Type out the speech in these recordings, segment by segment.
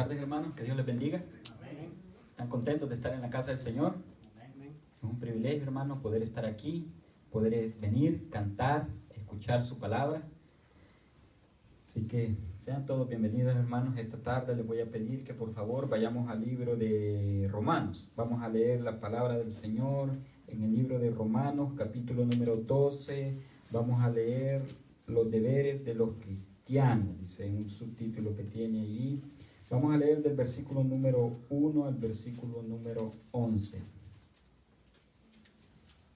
tardes, hermanos. Que Dios les bendiga. Amén. ¿Están contentos de estar en la casa del Señor? Amén. Es un privilegio, hermanos, poder estar aquí, poder venir, cantar, escuchar su palabra. Así que sean todos bienvenidos, hermanos. Esta tarde les voy a pedir que por favor vayamos al libro de Romanos. Vamos a leer la palabra del Señor en el libro de Romanos, capítulo número 12. Vamos a leer los deberes de los cristianos, dice en un subtítulo que tiene allí. Vamos a leer del versículo número 1 al versículo número 11.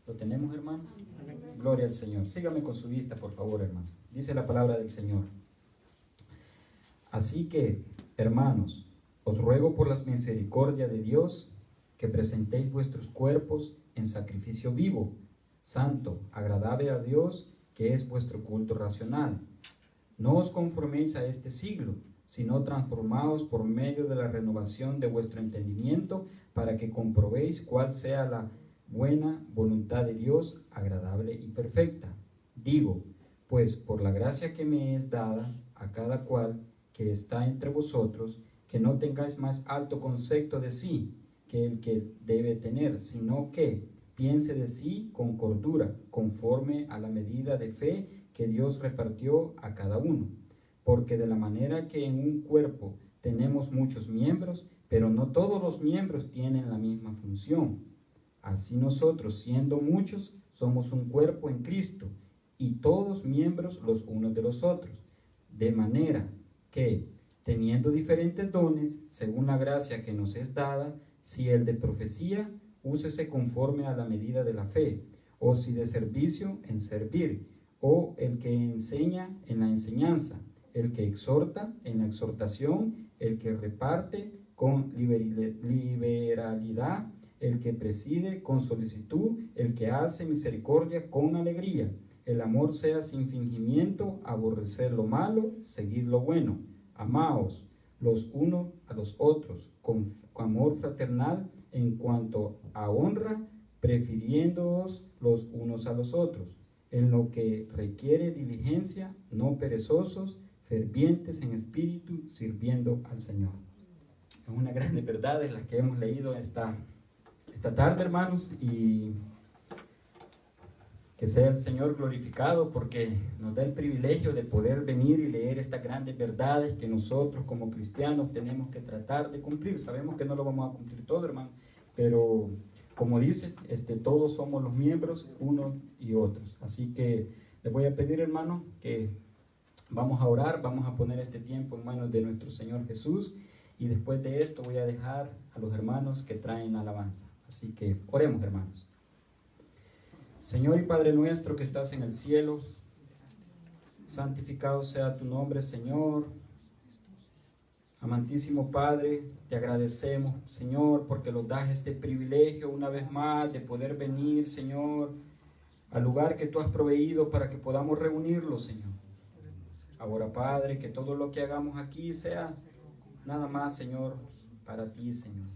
¿Lo tenemos, hermanos? Amén. Gloria al Señor. Sígame con su vista, por favor, hermanos. Dice la palabra del Señor. Así que, hermanos, os ruego por las misericordias de Dios que presentéis vuestros cuerpos en sacrificio vivo, santo, agradable a Dios, que es vuestro culto racional. No os conforméis a este siglo, sino transformaos por medio de la renovación de vuestro entendimiento, para que comprobéis cuál sea la buena voluntad de Dios, agradable y perfecta. Digo, pues por la gracia que me es dada a cada cual que está entre vosotros, que no tengáis más alto concepto de sí que el que debe tener, sino que piense de sí con cordura, conforme a la medida de fe que Dios repartió a cada uno. Porque de la manera que en un cuerpo tenemos muchos miembros, pero no todos los miembros tienen la misma función. Así nosotros, siendo muchos, somos un cuerpo en Cristo, y todos miembros los unos de los otros. De manera que, teniendo diferentes dones, según la gracia que nos es dada, si el de profecía, úsese conforme a la medida de la fe, o si de servicio, en servir, o el que enseña, en la enseñanza, el que exhorta, en la exhortación, el que reparte, con liberalidad, el que preside, con solicitud, el que hace misericordia, con alegría. El amor sea sin fingimiento, aborrecer lo malo, seguir lo bueno. Amaos los unos a los otros, con amor fraternal, en cuanto a honra, prefiriéndoos los unos a los otros, en lo que requiere diligencia, no perezosos, fervientes en espíritu, sirviendo al Señor. Es una grande verdad de las que hemos leído esta tarde, hermanos, y que sea el Señor glorificado porque nos da el privilegio de poder venir y leer estas grandes verdades que nosotros como cristianos tenemos que tratar de cumplir. Sabemos que no lo vamos a cumplir todo, hermano, pero como dice, todos somos los miembros, unos y otros. Así que les voy a pedir, hermano, que vamos a orar, vamos a poner este tiempo en manos de nuestro Señor Jesús, y después de esto voy a dejar a los hermanos que traen alabanza. Así que oremos, hermanos. Señor y Padre nuestro que estás en el cielo, santificado sea tu nombre, Señor. Amantísimo Padre, te agradecemos, Señor, porque nos das este privilegio una vez más de poder venir, Señor, al lugar que tú has proveído para que podamos reunirlo, Señor. Ahora, Padre, que todo lo que hagamos aquí sea nada más, Señor, para ti, Señor.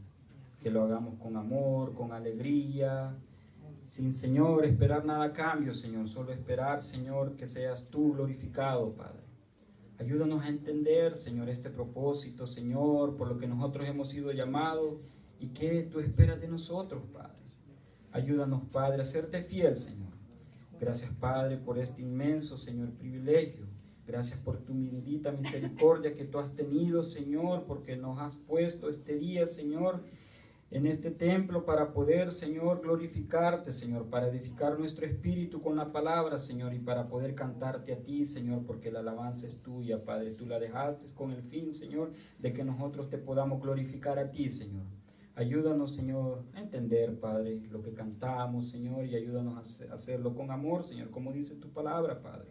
Que lo hagamos con amor, con alegría, sin, Señor, esperar nada a cambio, Señor. Solo esperar, Señor, que seas tú glorificado, Padre. Ayúdanos a entender, Señor, este propósito, Señor, por lo que nosotros hemos sido llamados y que tú esperas de nosotros, Padre. Ayúdanos, Padre, a serte fiel, Señor. Gracias, Padre, por este inmenso, Señor, privilegio. Gracias por tu bendita misericordia que tú has tenido, Señor, porque nos has puesto este día, Señor, en este templo para poder, Señor, glorificarte, Señor, para edificar nuestro espíritu con la palabra, Señor, y para poder cantarte a ti, Señor, porque la alabanza es tuya, Padre. Tú la dejaste con el fin, Señor, de que nosotros te podamos glorificar a ti, Señor. Ayúdanos, Señor, a entender, Padre, lo que cantamos, Señor, y ayúdanos a hacerlo con amor, Señor, como dice tu palabra, Padre.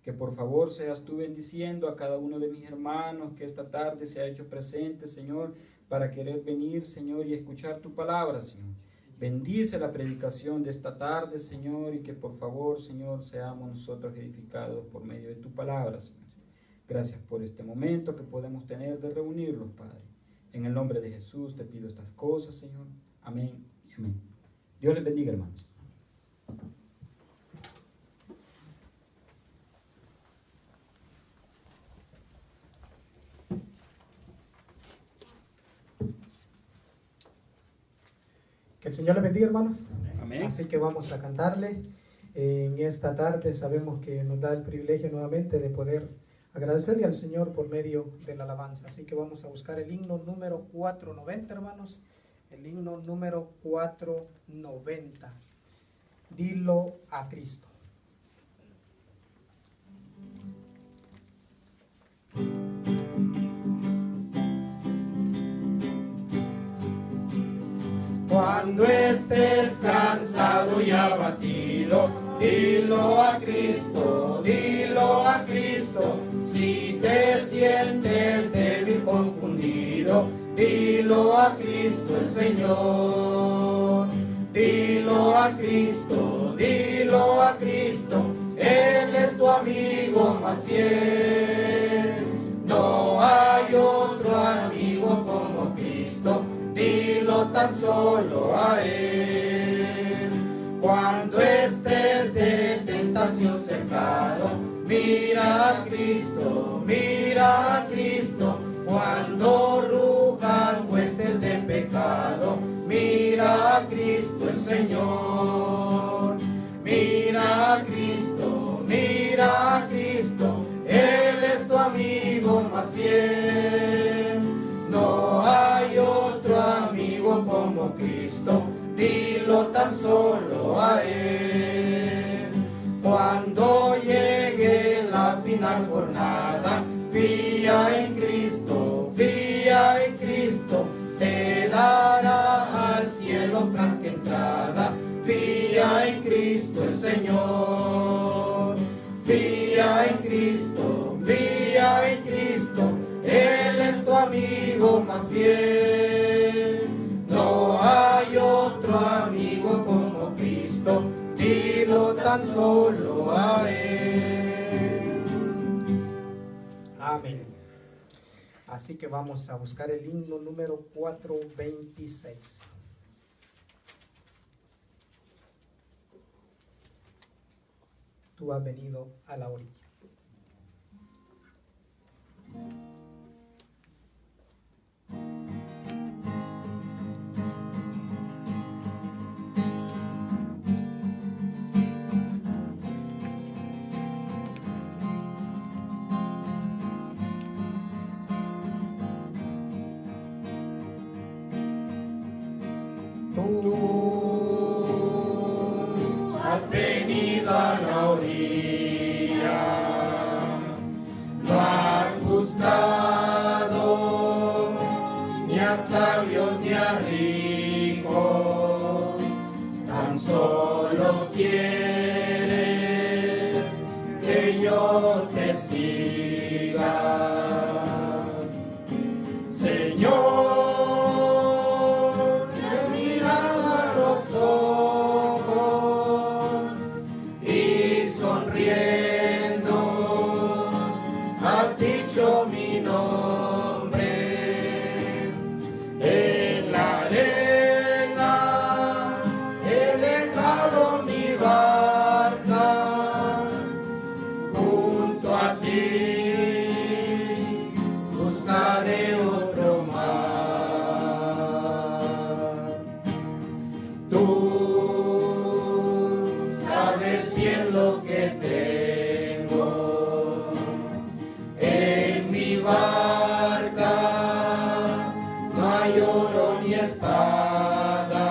Que por favor seas tú bendiciendo a cada uno de mis hermanos que esta tarde se ha hecho presente, Señor, para querer venir, Señor, y escuchar tu palabra, Señor. Bendice la predicación de esta tarde, Señor, y que por favor, Señor, seamos nosotros edificados por medio de tu palabra, Señor. Gracias por este momento que podemos tener de reunirlos, Padre. En el nombre de Jesús te pido estas cosas, Señor. Amén y amén. Dios les bendiga, hermanos. Señor les bendiga, hermanos. Amén. Así que vamos a cantarle en esta tarde. Sabemos que nos da el privilegio nuevamente de poder agradecerle al Señor por medio de la alabanza. Así que vamos a buscar el himno número 490, hermanos. El himno número 490. Dilo a Cristo. Cuando estés cansado y abatido, dilo a Cristo, dilo a Cristo. Si te sientes débil, confundido, dilo a Cristo el Señor. Dilo a Cristo, dilo a Cristo, Él es tu amigo más fiel. No hay otro amigo como Cristo, dilo tan solo a Él. Cuando estés de tentación cercado, mira a Cristo, mira a Cristo. Cuando rujan huestes de pecado, mira a Cristo el Señor. Mira a Cristo, mira a Cristo, Él es tu amigo más fiel. No hay otro amigo como Cristo, dilo tan solo a Él. Cuando llegue la final jornada, fía en Cristo, fía en Cristo, te dará al cielo franca entrada. Fía en Cristo el Señor, fía en Cristo, fía en Cristo, Él es tu amigo más fiel. No hay otro amigo como Cristo, dilo tan solo a Él. Amén. Así que vamos a buscar el himno número 426. Tú has venido a la orilla. Tú has venido a la orilla, no has buscado ni a sabios ni a ricos, tan solo quieres que yo te siga, Señor. Mi nombre en la arena, he dejado mi barca junto a ti, buscaré otro mar. Tú sabes bien lo que tengo barca, no hay oro ni espada,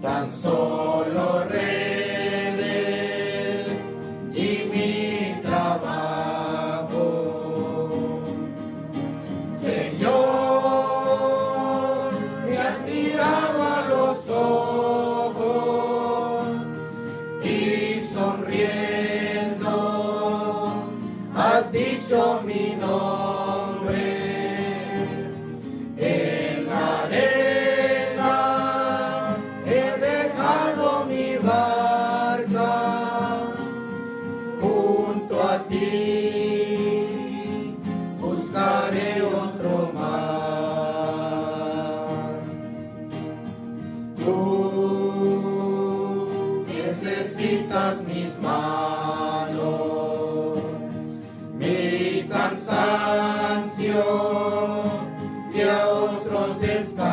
tan solo redes y mi trabajo. Señor, me has mirado a los ojos y sonriendo has dicho mi nombre. En la arena he dejado mi barca junto a ti, buscaré otro mar. Tú necesitas mis manos, mi cansancio, y a otros descansen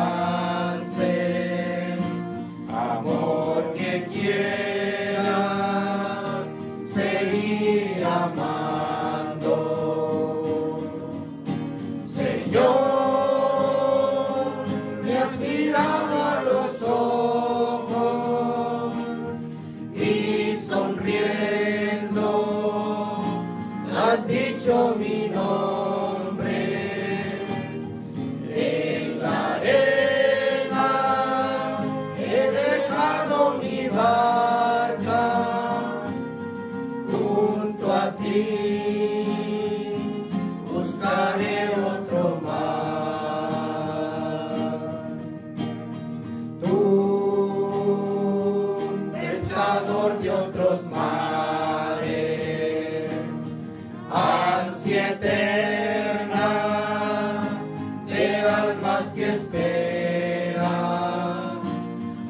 salvador de otros mares. Ansia eterna de almas que esperan,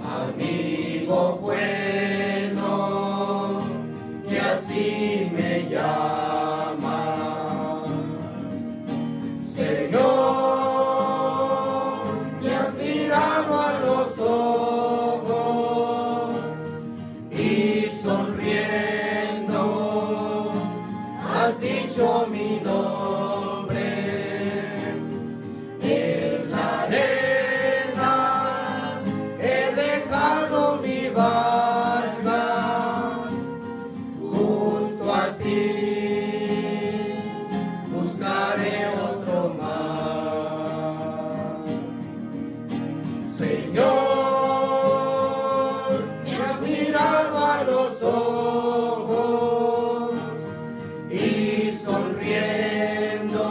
amigo bueno, que así me llama. Señor, me has mirado a los ojos y sonriendo has dicho mi nombre. En la arena he dejado mi barca, junto a ti buscaré otro mar. Señor, me has mirado a los ojos y sonriendo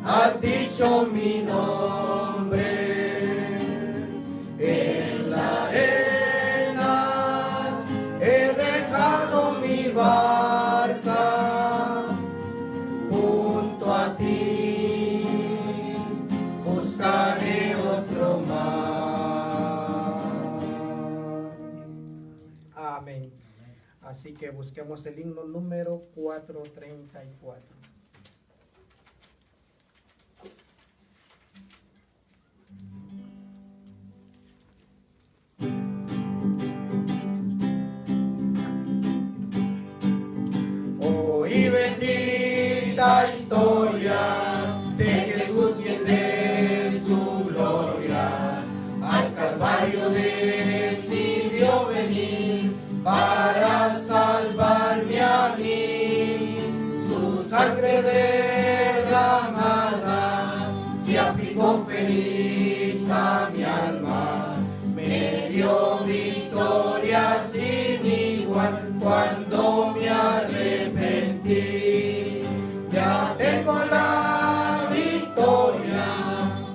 has dicho mi nombre. En la arena he dejado mi barca, junto a ti buscaré otro mar. Amén. Así que busquemos el himno número 434. Hoy bendita historia de Jesús, quien de su gloria al Calvario decidió venir para salvarme a mí. Su sangre derramada se aplicó feliz a mi alma, me dio victoria sin igual cuando me arrepentí. Ya tengo la victoria,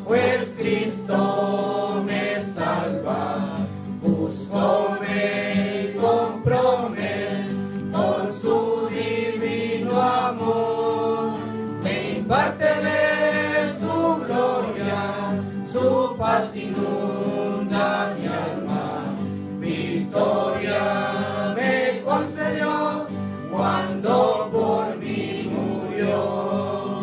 pues Cristo me salva. Buscóme y compróme con su divino amor. Me imparte de su gloria, su paz inunda mi alma. Victoria me concedió cuando por mí murió.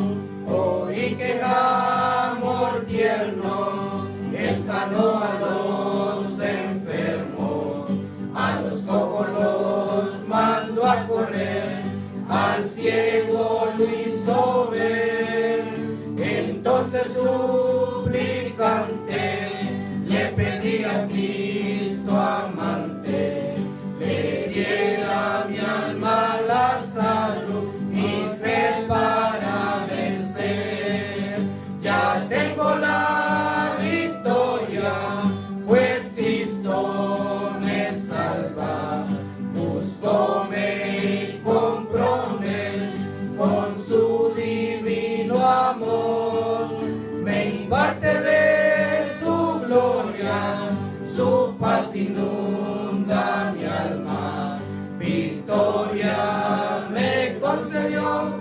Oí que en amor tierno Él sanó a los enfermos, a los cojos los mandó a correr, al ciego lo hizo ver. Entonces suplicante le pedí a Cristo amante, le diera mi alma la salud y fe para vencer. Ya tengo la victoria, pues Cristo me salva. Buscóme y compróme con su divino amor. Me imparte de su gloria, su paz inunda mi alma. Victoria me concedió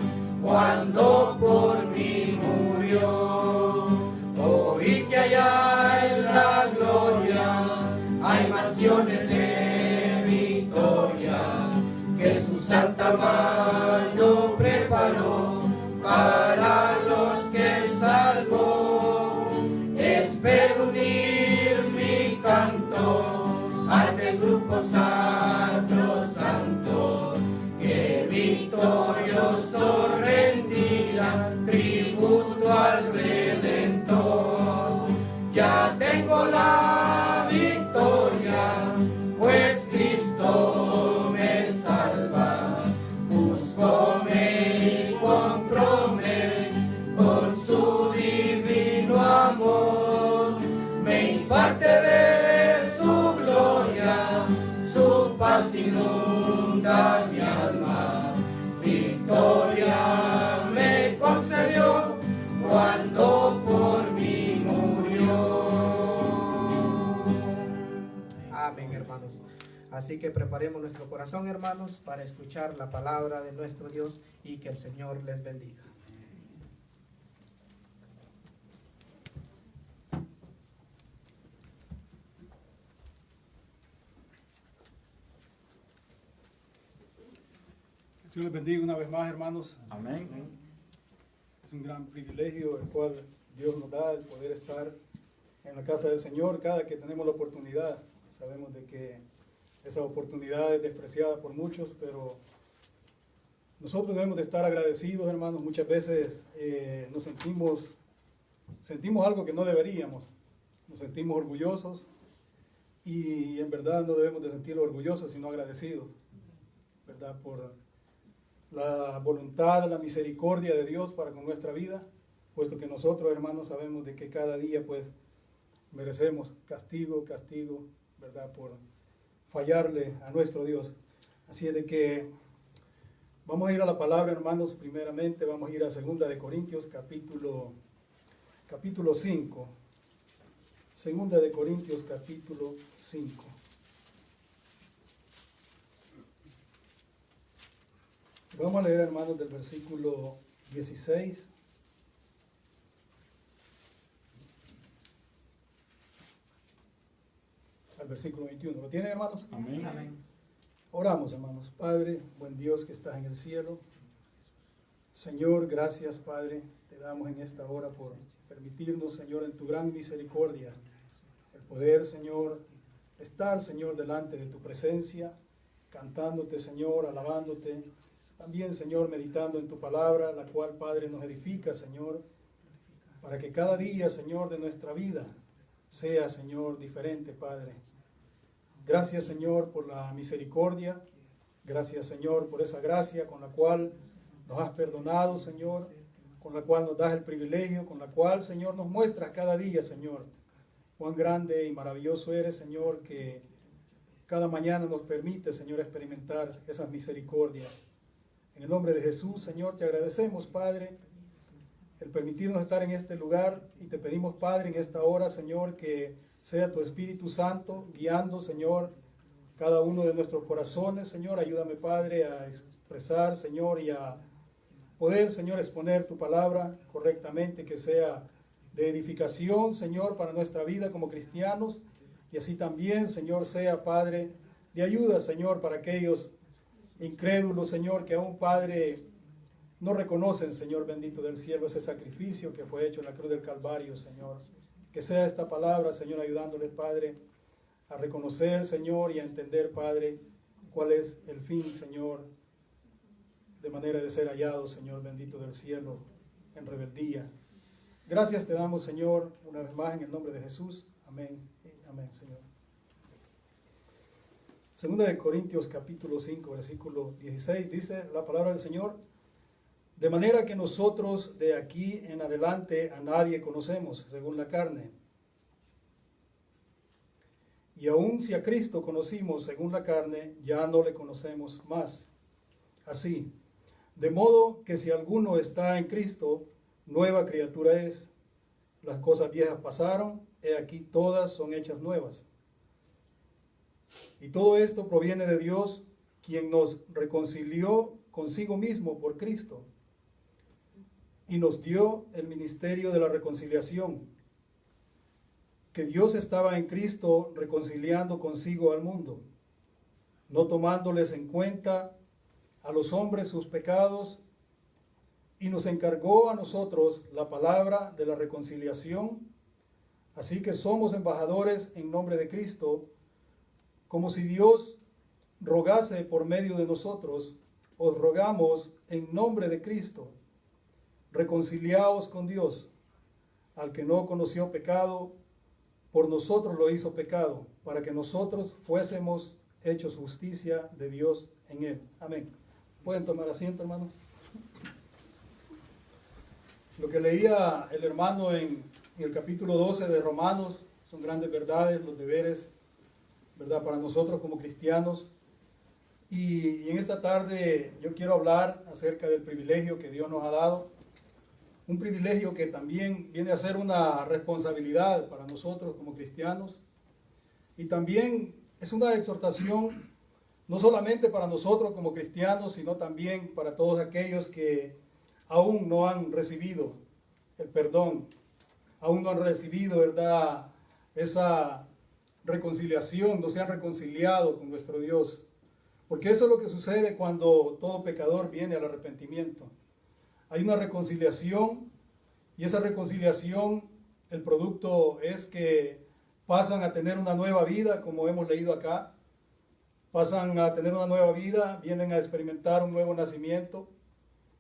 cuando por mí murió. Oí que allá en la gloria hay mansiones de victoria, que su santa mano preparó para los que Él salvó. Espero unir mi canto al del grupo sacrosanto, que victorioso rendirá tributo al Redentor. Ya tengo la victoria, pues Cristo me salva. Buscóme y compróme con su divino amor. Me imparte de su gloria, su paz inunda mi alma. Victoria me concedió cuando por mí murió. Amén, hermanos. Así que preparemos nuestro corazón, hermanos, para escuchar la palabra de nuestro Dios y que el Señor les bendiga. Dios les bendiga una vez más, hermanos. Amén. Es un gran privilegio el cual Dios nos da el poder estar en la casa del Señor cada que tenemos la oportunidad. Sabemos de que esa oportunidad es despreciada por muchos, pero nosotros debemos de estar agradecidos, hermanos. Muchas veces nos sentimos algo que no deberíamos. Nos sentimos orgullosos y en verdad no debemos de sentirnos orgullosos, sino agradecidos, ¿verdad? Por la voluntad, la misericordia de Dios para con nuestra vida, puesto que nosotros, hermanos, sabemos de que cada día pues merecemos castigo, ¿verdad? Por fallarle a nuestro Dios. Así es de que vamos a ir a la palabra, hermanos. Primeramente vamos a ir a 2 de Corintios capítulo 5. 2 de Corintios capítulo 5. Vamos a leer, hermanos, del versículo 16 al versículo 21. ¿Lo tienen, hermanos? Amén. Amén. Oramos, hermanos. Padre, buen Dios que estás en el cielo. Señor, gracias, Padre, te damos en esta hora por permitirnos, Señor, en tu gran misericordia, el poder, Señor, estar, Señor, delante de tu presencia, cantándote, Señor, alabándote. También, Señor, meditando en tu palabra, la cual, Padre, nos edifica, Señor, para que cada día, Señor, de nuestra vida sea, Señor, diferente, Padre. Gracias, Señor, por la misericordia. Gracias, Señor, por esa gracia con la cual nos has perdonado, Señor, con la cual nos das el privilegio, con la cual, Señor, nos muestras cada día, Señor, cuán grande y maravilloso eres, Señor, que cada mañana nos permite, Señor, experimentar esas misericordias. En el nombre de Jesús, Señor, te agradecemos, Padre, el permitirnos estar en este lugar y te pedimos, Padre, en esta hora, Señor, que sea tu Espíritu Santo guiando, Señor, cada uno de nuestros corazones, Señor. Ayúdame, Padre, a expresar, Señor, y a poder, Señor, exponer tu palabra correctamente, que sea de edificación, Señor, para nuestra vida como cristianos, y así también, Señor, sea, Padre, de ayuda, Señor, para aquellos incrédulos, Señor, que aún, Padre, no reconocen, Señor bendito del cielo, ese sacrificio que fue hecho en la cruz del Calvario, Señor. Que sea esta palabra, Señor, ayudándoles, Padre, a reconocer, Señor, y a entender, Padre, cuál es el fin, Señor, de manera de ser hallados, Señor bendito del cielo, en rebeldía. Gracias te damos, Señor, una vez más en el nombre de Jesús. Amén. Amén, Señor. 2 de Corintios capítulo 5, versículo 16, dice la palabra del Señor: de manera que nosotros de aquí en adelante a nadie conocemos según la carne. Y aun si a Cristo conocimos según la carne, ya no le conocemos más. Así, de modo que si alguno está en Cristo, nueva criatura es. Las cosas viejas pasaron, he aquí todas son hechas nuevas. Y todo esto proviene de Dios, quien nos reconcilió consigo mismo por Cristo y nos dio el ministerio de la reconciliación, que Dios estaba en Cristo reconciliando consigo al mundo, no tomándoles en cuenta a los hombres sus pecados, y nos encargó a nosotros la palabra de la reconciliación. Así que somos embajadores en nombre de Cristo, como si Dios rogase por medio de nosotros. Os rogamos en nombre de Cristo, reconciliaos con Dios. Al que no conoció pecado, por nosotros lo hizo pecado, para que nosotros fuésemos hechos justicia de Dios en él. Amén. ¿Pueden tomar asiento, hermanos? Lo que leía el hermano en el capítulo 12 de Romanos son grandes verdades, los deberes, ¿verdad?, para nosotros como cristianos. Y en esta tarde yo quiero hablar acerca del privilegio que Dios nos ha dado. Un privilegio que también viene a ser una responsabilidad para nosotros como cristianos. Y también es una exhortación no solamente para nosotros como cristianos, sino también para todos aquellos que aún no han recibido el perdón, aún no han recibido, ¿verdad?, esa reconciliación, no se han reconciliado con nuestro Dios. Porque eso es lo que sucede cuando todo pecador viene al arrepentimiento. Hay una reconciliación, y esa reconciliación, el producto es que pasan a tener una nueva vida, como hemos leído acá. Pasan a tener una nueva vida, vienen a experimentar un nuevo nacimiento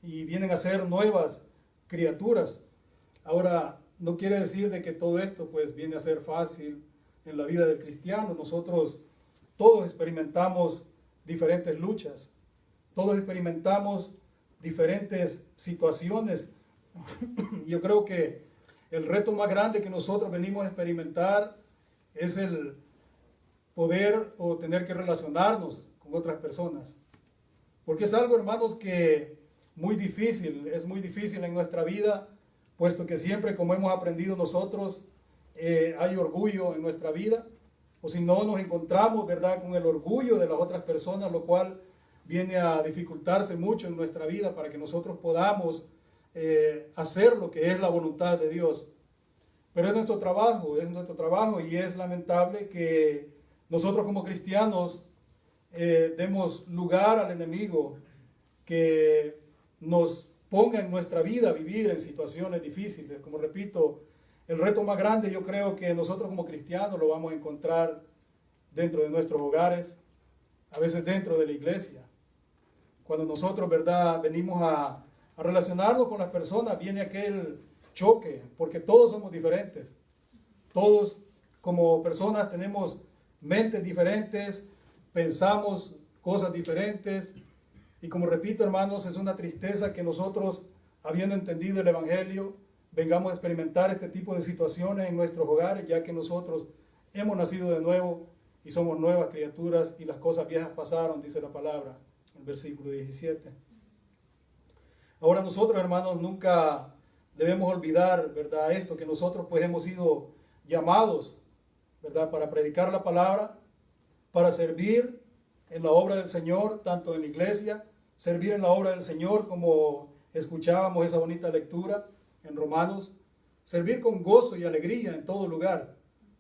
y vienen a ser nuevas criaturas. Ahora, no quiere decir de que todo esto pues viene a ser fácil en la vida del cristiano. Nosotros todos experimentamos diferentes luchas, todos experimentamos diferentes situaciones. Yo creo que el reto más grande que nosotros venimos a experimentar es el poder o tener que relacionarnos con otras personas. Porque es algo, hermanos, que es muy difícil en nuestra vida, puesto que siempre, como hemos aprendido nosotros, hay orgullo en nuestra vida, o si no nos encontramos, ¿verdad?, con el orgullo de las otras personas, lo cual viene a dificultarse mucho en nuestra vida para que nosotros podamos hacer lo que es la voluntad de Dios. Pero es nuestro trabajo y es lamentable que nosotros como cristianos demos lugar al enemigo que nos ponga en nuestra vida a vivir en situaciones difíciles. Como repito, el reto más grande yo creo que nosotros como cristianos lo vamos a encontrar dentro de nuestros hogares, a veces dentro de la iglesia. Cuando nosotros, ¿verdad?, venimos a relacionarnos con las personas, viene aquel choque, porque todos somos diferentes. Todos como personas tenemos mentes diferentes, pensamos cosas diferentes. Y como repito, hermanos, es una tristeza que nosotros, habiendo entendido el Evangelio, vengamos a experimentar este tipo de situaciones en nuestros hogares, ya que nosotros hemos nacido de nuevo y somos nuevas criaturas y las cosas viejas pasaron, dice la palabra, el versículo 17. Ahora nosotros, hermanos, nunca debemos olvidar, ¿verdad?, esto, que nosotros pues hemos sido llamados, ¿verdad?, para predicar la palabra, para servir en la obra del Señor, tanto en la iglesia, servir en la obra del Señor, como escuchábamos esa bonita lectura en Romanos, servir con gozo y alegría en todo lugar,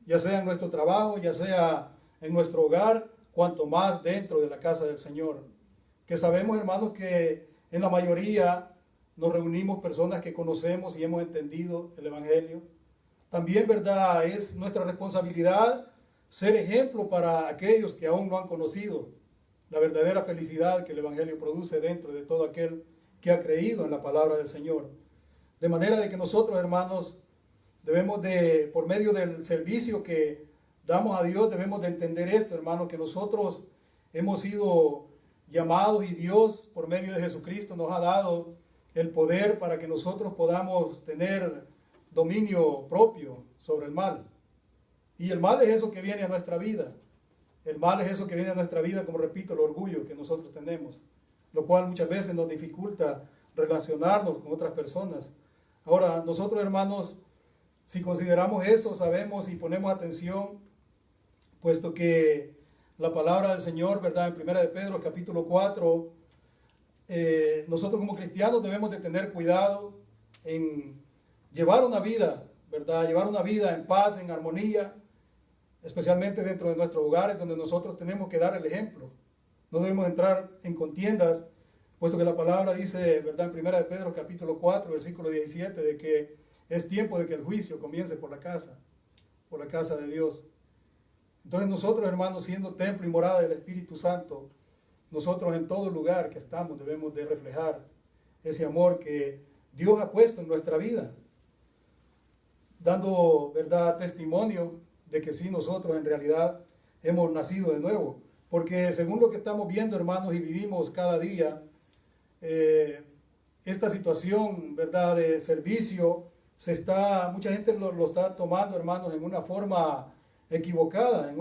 ya sea en nuestro trabajo, ya sea en nuestro hogar, cuanto más dentro de la casa del Señor. Que sabemos, hermanos, que en la mayoría nos reunimos personas que conocemos y hemos entendido el Evangelio. También, ¿verdad?, es nuestra responsabilidad ser ejemplo para aquellos que aún no han conocido la verdadera felicidad que el Evangelio produce dentro de todo aquel que ha creído en la palabra del Señor. De manera de que nosotros, hermanos, debemos de, por medio del servicio que damos a Dios, debemos de entender esto, hermanos, que nosotros hemos sido llamados y Dios, por medio de Jesucristo, nos ha dado el poder para que nosotros podamos tener dominio propio sobre el mal. Y el mal es eso que viene a nuestra vida. El mal es eso que viene a nuestra vida, como repito, el orgullo que nosotros tenemos, lo cual muchas veces nos dificulta relacionarnos con otras personas. Ahora, nosotros, hermanos, si consideramos eso, sabemos y ponemos atención, puesto que la palabra del Señor, ¿verdad?, en 1 de Pedro, capítulo 4, nosotros como cristianos debemos de tener cuidado en llevar una vida, ¿verdad?, llevar una vida en paz, en armonía, especialmente dentro de nuestros hogares, donde nosotros tenemos que dar el ejemplo. No debemos entrar en contiendas, puesto que la palabra dice, ¿verdad?, en 1 de Pedro, capítulo 4, versículo 17, de que es tiempo de que el juicio comience por la casa de Dios. Entonces nosotros, hermanos, siendo templo y morada del Espíritu Santo, nosotros en todo lugar que estamos debemos de reflejar ese amor que Dios ha puesto en nuestra vida, dando, ¿verdad?, testimonio de que sí, nosotros en realidad hemos nacido de nuevo. Porque según lo que estamos viendo, hermanos, y vivimos cada día, esta situación, ¿verdad?, de servicio, mucha gente lo está tomando, hermanos, en una forma equivocada,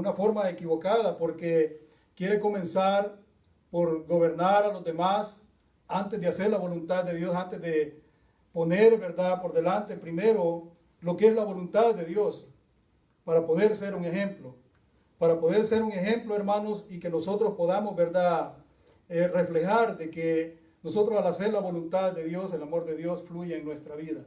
porque quiere comenzar por gobernar a los demás antes de hacer la voluntad de Dios, antes de poner, ¿verdad?, por delante primero lo que es la voluntad de Dios, para poder ser un ejemplo. para poder ser un ejemplo, hermanos, y que nosotros podamos, ¿verdad?, reflejar de que nosotros al hacer la voluntad de Dios, el amor de Dios fluye en nuestra vida.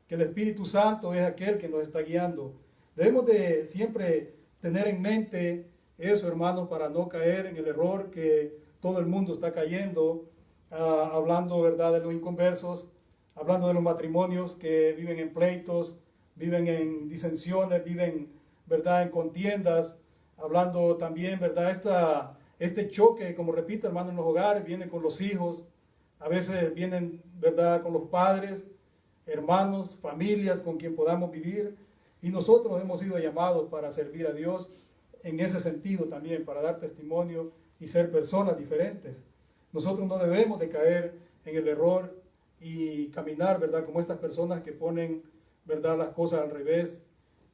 Que el Espíritu Santo es aquel que nos está guiando. Debemos de siempre tener en mente eso, hermanos, para no caer en el error que todo el mundo está cayendo, hablando, ¿verdad?, de los inconversos, hablando de los matrimonios que viven en pleitos, viven en disensiones, viven, ¿verdad?, en contiendas, hablando también, ¿verdad?, este choque, como repito, hermano, en los hogares, viene con los hijos, a veces vienen, ¿verdad?, con los padres, hermanos, familias con quien podamos vivir, y nosotros hemos sido llamados para servir a Dios en ese sentido también, para dar testimonio y ser personas diferentes. Nosotros no debemos de caer en el error y caminar, ¿verdad?, como estas personas que ponen, ¿verdad?, las cosas al revés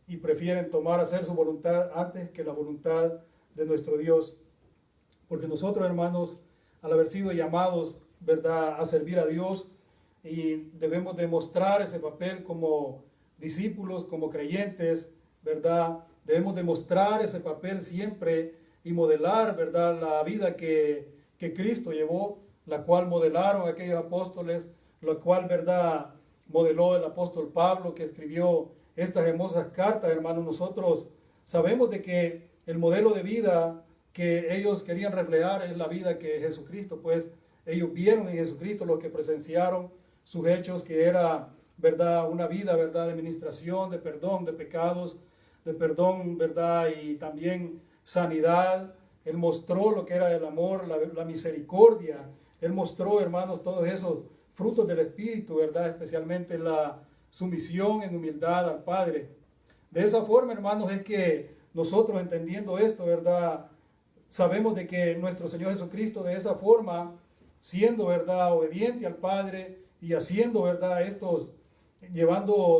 y prefieren hacer su voluntad antes que la voluntad de nuestro Dios. Porque nosotros, hermanos, al haber sido llamados, ¿verdad?, a servir a Dios, y debemos demostrar ese papel como discípulos, como creyentes, ¿verdad? Debemos demostrar ese papel siempre y modelar, ¿verdad?, la vida que Cristo llevó, la cual modelaron aquellos apóstoles, la cual, ¿verdad?, modeló el apóstol Pablo, que escribió estas hermosas cartas, hermanos. Nosotros sabemos de que el modelo de vida que ellos querían reflejar es la vida que Jesucristo, pues ellos vieron en Jesucristo, lo que presenciaron, sus hechos, que era, ¿verdad?, una vida, ¿verdad?, de administración, de perdón de pecados, de perdón, ¿verdad?, y también sanidad. Él mostró lo que era el amor, la misericordia. Él mostró, hermanos, todos esos frutos del Espíritu, ¿verdad?, especialmente la sumisión en humildad al Padre. De esa forma, hermanos, es que nosotros, entendiendo esto, ¿verdad?, sabemos de que nuestro Señor Jesucristo, de esa forma, siendo, ¿verdad?, obediente al Padre y haciendo, ¿verdad?,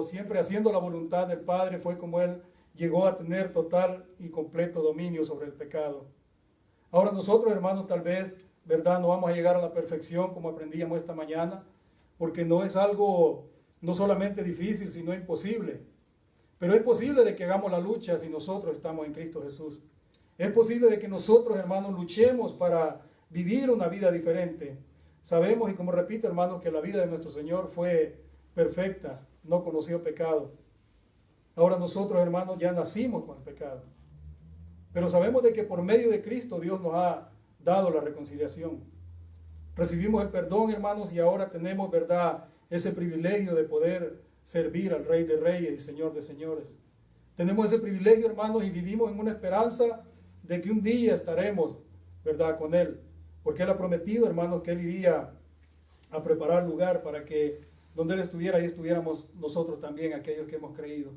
siempre haciendo la voluntad del Padre, fue como Él llegó a tener total y completo dominio sobre el pecado. Ahora nosotros, hermanos, tal vez, ¿verdad?, no vamos a llegar a la perfección como aprendíamos esta mañana, porque no es algo no solamente difícil, sino imposible. Pero es posible de que hagamos la lucha si nosotros estamos en Cristo Jesús. Es posible de que nosotros, hermanos, luchemos para vivir una vida diferente. Sabemos, y como repito, hermanos, que la vida de nuestro Señor fue perfecta, no conoció pecado. Ahora nosotros, hermanos, ya nacimos con el pecado. Pero sabemos de que por medio de Cristo Dios nos ha dado la reconciliación. Recibimos el perdón, hermanos, y ahora tenemos, ¿verdad?, ese privilegio de poder servir al Rey de Reyes y Señor de Señores. Tenemos ese privilegio, hermanos, y vivimos en una esperanza de que un día estaremos, ¿verdad?, con Él. Porque Él ha prometido, hermanos, que Él iría a preparar lugar para que donde Él estuviera, ahí estuviéramos nosotros también, aquellos que hemos creído.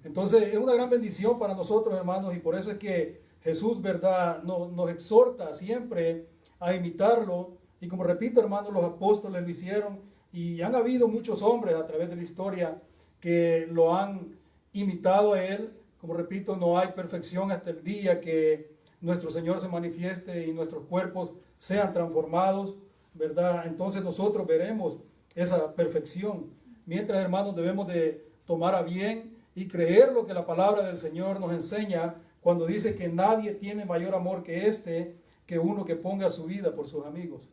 Entonces, es una gran bendición para nosotros, hermanos, y por eso es que Jesús, ¿verdad?, nos exhorta siempre a imitarlo. Y como repito, hermanos, los apóstoles lo hicieron, y han habido muchos hombres a través de la historia que lo han imitado a Él. Como repito, no hay perfección hasta el día que nuestro Señor se manifieste y nuestros cuerpos sean transformados, ¿verdad? Entonces nosotros veremos esa perfección. Mientras, hermanos, debemos de tomar a bien y creer lo que la palabra del Señor nos enseña cuando dice que nadie tiene mayor amor que este, que uno que ponga su vida por sus amigos.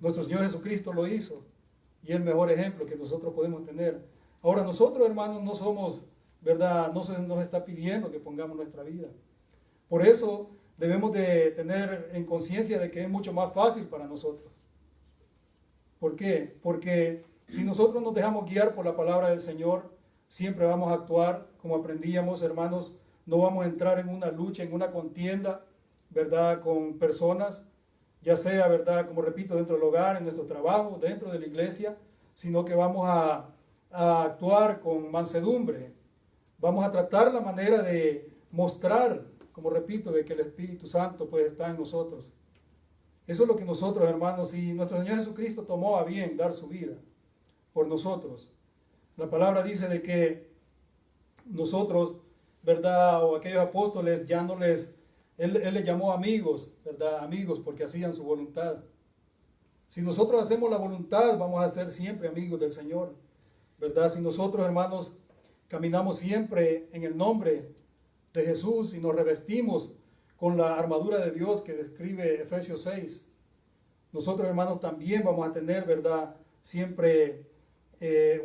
Nuestro Señor Jesucristo lo hizo y es el mejor ejemplo que nosotros podemos tener. Ahora nosotros, hermanos, no somos, ¿verdad?, no se nos está pidiendo que pongamos nuestra vida. Por eso debemos de tener en conciencia de que es mucho más fácil para nosotros. ¿Por qué? Porque si nosotros nos dejamos guiar por la palabra del Señor, siempre vamos a actuar como aprendíamos, hermanos. No vamos a entrar en una lucha, en una contienda, ¿verdad?, con personas, ya sea, ¿verdad?, como repito, dentro del hogar, en nuestro trabajo, dentro de la iglesia, sino que vamos a actuar con mansedumbre. Vamos a tratar la manera de mostrar, como repito, de que el Espíritu Santo pues está en nosotros. Eso es lo que nosotros, hermanos, y nuestro Señor Jesucristo tomó a bien dar su vida por nosotros. La palabra dice de que nosotros, ¿verdad?, o aquellos apóstoles ya no Él les llamó amigos, ¿verdad?, amigos porque hacían su voluntad. Si nosotros hacemos la voluntad, vamos a ser siempre amigos del Señor, ¿verdad? Si nosotros, hermanos, caminamos siempre en el nombre de Jesús y nos revestimos con la armadura de Dios que describe Efesios 6, nosotros, hermanos, también vamos a tener, ¿verdad?, siempre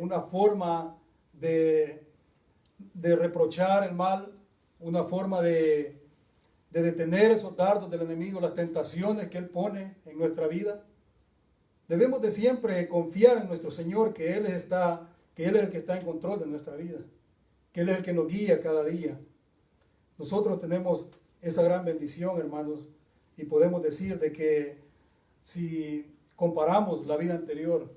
una forma de reprochar el mal, una forma de detener esos dardos del enemigo, las tentaciones que él pone en nuestra vida. Debemos de siempre confiar en nuestro Señor, que Él es el que está en control de nuestra vida, que Él es el que nos guía cada día. Nosotros tenemos esa gran bendición, hermanos, y podemos decir de que si comparamos la vida anterior,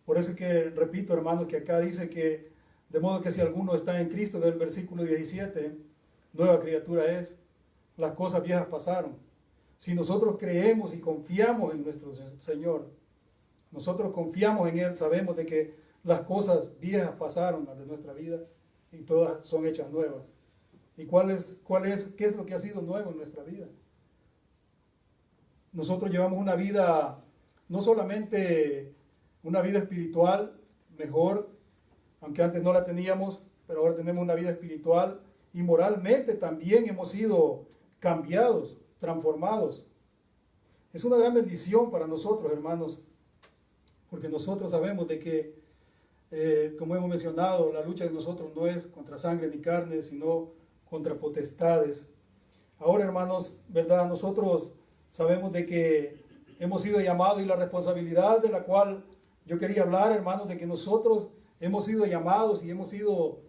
por eso es que repito, hermanos, que acá dice que de modo que si alguno está en Cristo, del versículo 17, nueva criatura es, las cosas viejas pasaron. Si nosotros creemos y confiamos en nuestro Señor, nosotros confiamos en Él, sabemos de que las cosas viejas pasaron de nuestra vida y todas son hechas nuevas. ¿Y qué es lo que ha sido nuevo en nuestra vida? Nosotros llevamos una vida, no solamente una vida espiritual mejor, aunque antes no la teníamos, pero ahora tenemos una vida espiritual y moralmente también hemos sido cambiados, transformados. Es una gran bendición para nosotros, hermanos, porque nosotros sabemos de que, como hemos mencionado, la lucha de nosotros no es contra sangre ni carne, sino contra potestades. Ahora, hermanos, ¿verdad? Nosotros sabemos de que hemos sido llamados y la responsabilidad de la cual yo quería hablar, hermanos, de que nosotros hemos sido llamados y hemos sido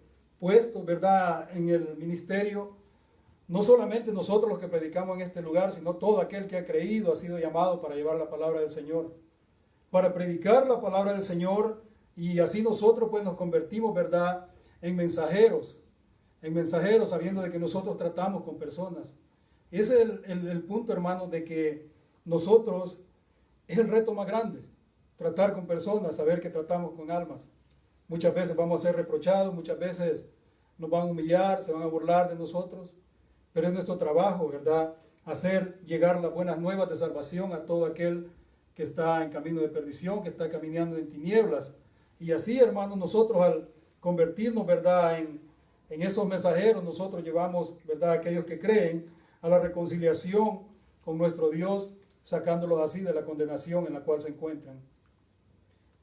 puestos, ¿verdad?, en el ministerio. No solamente nosotros los que predicamos en este lugar, sino todo aquel que ha creído ha sido llamado para llevar la palabra del Señor, para predicar la palabra del Señor, y así nosotros pues nos convertimos, ¿verdad?, en mensajeros, sabiendo de que nosotros tratamos con personas. Ese es el punto, hermanos, de que nosotros, es el reto más grande, tratar con personas, saber que tratamos con almas. Muchas veces vamos a ser reprochados, muchas veces nos van a humillar, se van a burlar de nosotros, pero es nuestro trabajo, ¿verdad?, hacer llegar las buenas nuevas de salvación a todo aquel que está en camino de perdición, que está caminando en tinieblas. Y así, hermanos, nosotros al convertirnos, ¿verdad?, en esos mensajeros, nosotros llevamos, ¿verdad?, a aquellos que creen a la reconciliación con nuestro Dios, sacándolos así de la condenación en la cual se encuentran.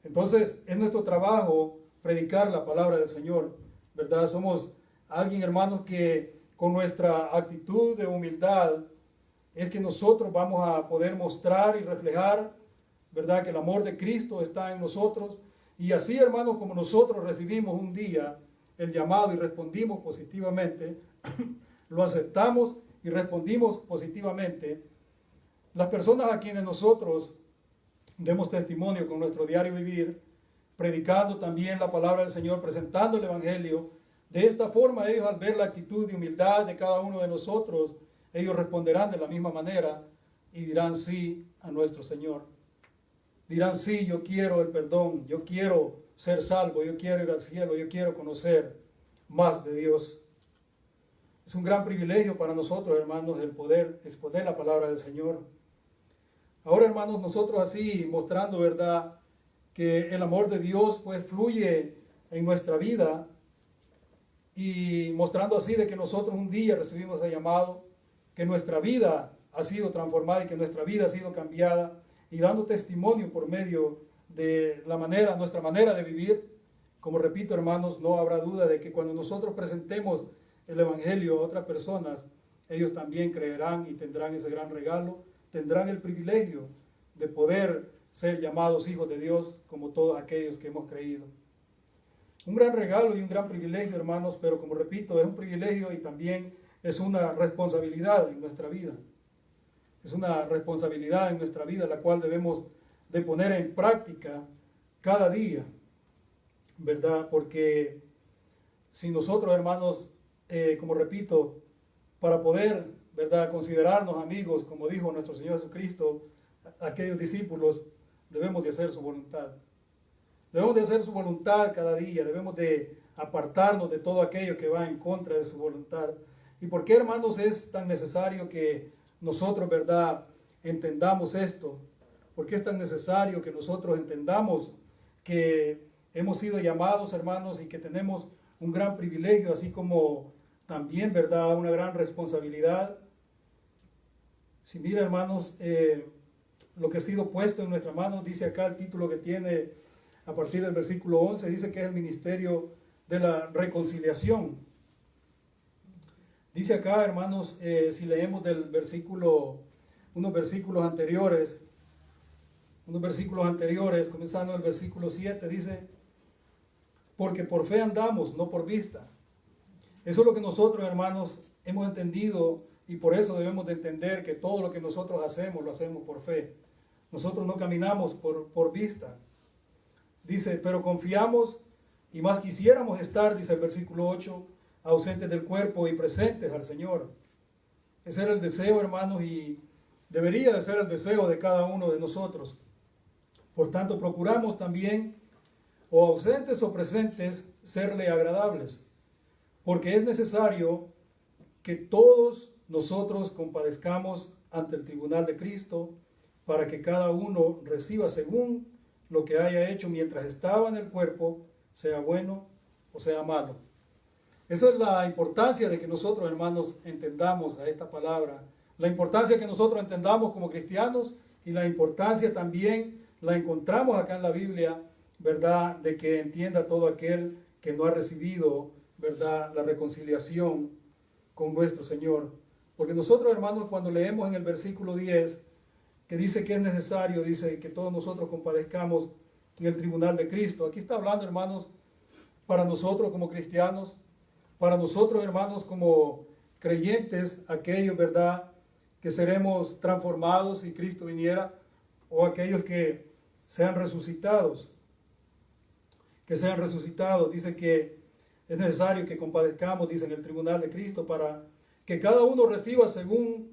Entonces, es nuestro trabajo predicar la palabra del Señor, ¿verdad? Somos alguien, hermanos, que con nuestra actitud de humildad es que nosotros vamos a poder mostrar y reflejar, ¿verdad?, que el amor de Cristo está en nosotros. Y así, hermanos, como nosotros recibimos un día el llamado y respondimos positivamente, lo aceptamos y respondimos positivamente, las personas a quienes nosotros demos testimonio con nuestro diario vivir, predicando también la palabra del Señor, presentando el Evangelio, de esta forma ellos, al ver la actitud de humildad de cada uno de nosotros, ellos responderán de la misma manera y dirán sí a nuestro Señor. Dirán sí, yo quiero el perdón, yo quiero ser salvo, yo quiero ir al cielo, yo quiero conocer más de Dios. Es un gran privilegio para nosotros, hermanos, el poder exponer la palabra del Señor. Ahora, hermanos, nosotros así mostrando, ¿verdad?, que el amor de Dios pues fluye en nuestra vida, y mostrando así de que nosotros un día recibimos el llamado, que nuestra vida ha sido transformada y que nuestra vida ha sido cambiada, y dando testimonio por medio de nuestra manera de vivir. Como repito, hermanos, no habrá duda de que cuando nosotros presentemos el Evangelio a otras personas, ellos también creerán y tendrán ese gran regalo, tendrán el privilegio de poder ser llamados hijos de Dios como todos aquellos que hemos creído. Un gran regalo y un gran privilegio, hermanos, pero como repito, es un privilegio y también es una responsabilidad en nuestra vida. Es una responsabilidad en nuestra vida la cual debemos de poner en práctica cada día, ¿verdad? Porque si nosotros, hermanos, como repito, para poder, ¿verdad?, considerarnos amigos, como dijo nuestro Señor Jesucristo, aquellos discípulos, debemos de hacer su voluntad. Debemos de hacer su voluntad cada día, debemos de apartarnos de todo aquello que va en contra de su voluntad. ¿Y por qué, hermanos, es tan necesario que nosotros, ¿verdad?, entendamos esto? ¿Por qué es tan necesario que nosotros entendamos que hemos sido llamados, hermanos, y que tenemos un gran privilegio, así como también, ¿verdad?, una gran responsabilidad. Si mira, hermanos, lo que ha sido puesto en nuestras manos, dice acá el título que tiene a partir del versículo 11, dice que es el ministerio de la reconciliación. Dice acá, hermanos, si leemos del versículo, unos versículos anteriores, comenzando el versículo 7, dice, porque por fe andamos, no por vista. Eso es lo que nosotros, hermanos, hemos entendido, y por eso debemos de entender que todo lo que nosotros hacemos, lo hacemos por fe. Nosotros no caminamos por vista. Dice, pero confiamos y más quisiéramos estar, dice el versículo 8, ausentes del cuerpo y presentes al Señor. Ese era el deseo, hermanos, y debería de ser el deseo de cada uno de nosotros. Por tanto, procuramos también, o ausentes o presentes, serle agradables, porque es necesario que todos nosotros compadezcamos ante el tribunal de Cristo, para que cada uno reciba según lo que haya hecho mientras estaba en el cuerpo, sea bueno o sea malo. Esa es la importancia de que nosotros, hermanos, entendamos a esta palabra, la importancia que nosotros entendamos como cristianos, y la importancia también la encontramos acá en la Biblia, ¿verdad?, de que entienda todo aquel que no ha recibido, ¿verdad?, la reconciliación con nuestro Señor. Porque nosotros, hermanos, cuando leemos en el versículo 10, que dice que es necesario, dice que todos nosotros compadezcamos en el tribunal de Cristo. Aquí está hablando, hermanos, para nosotros como cristianos, para nosotros, hermanos, como creyentes, aquellos, ¿verdad?, que seremos transformados si Cristo viniera, o aquellos que sean resucitados. Dice que es necesario que compadezcamos, dice, en el tribunal de Cristo, para que cada uno reciba según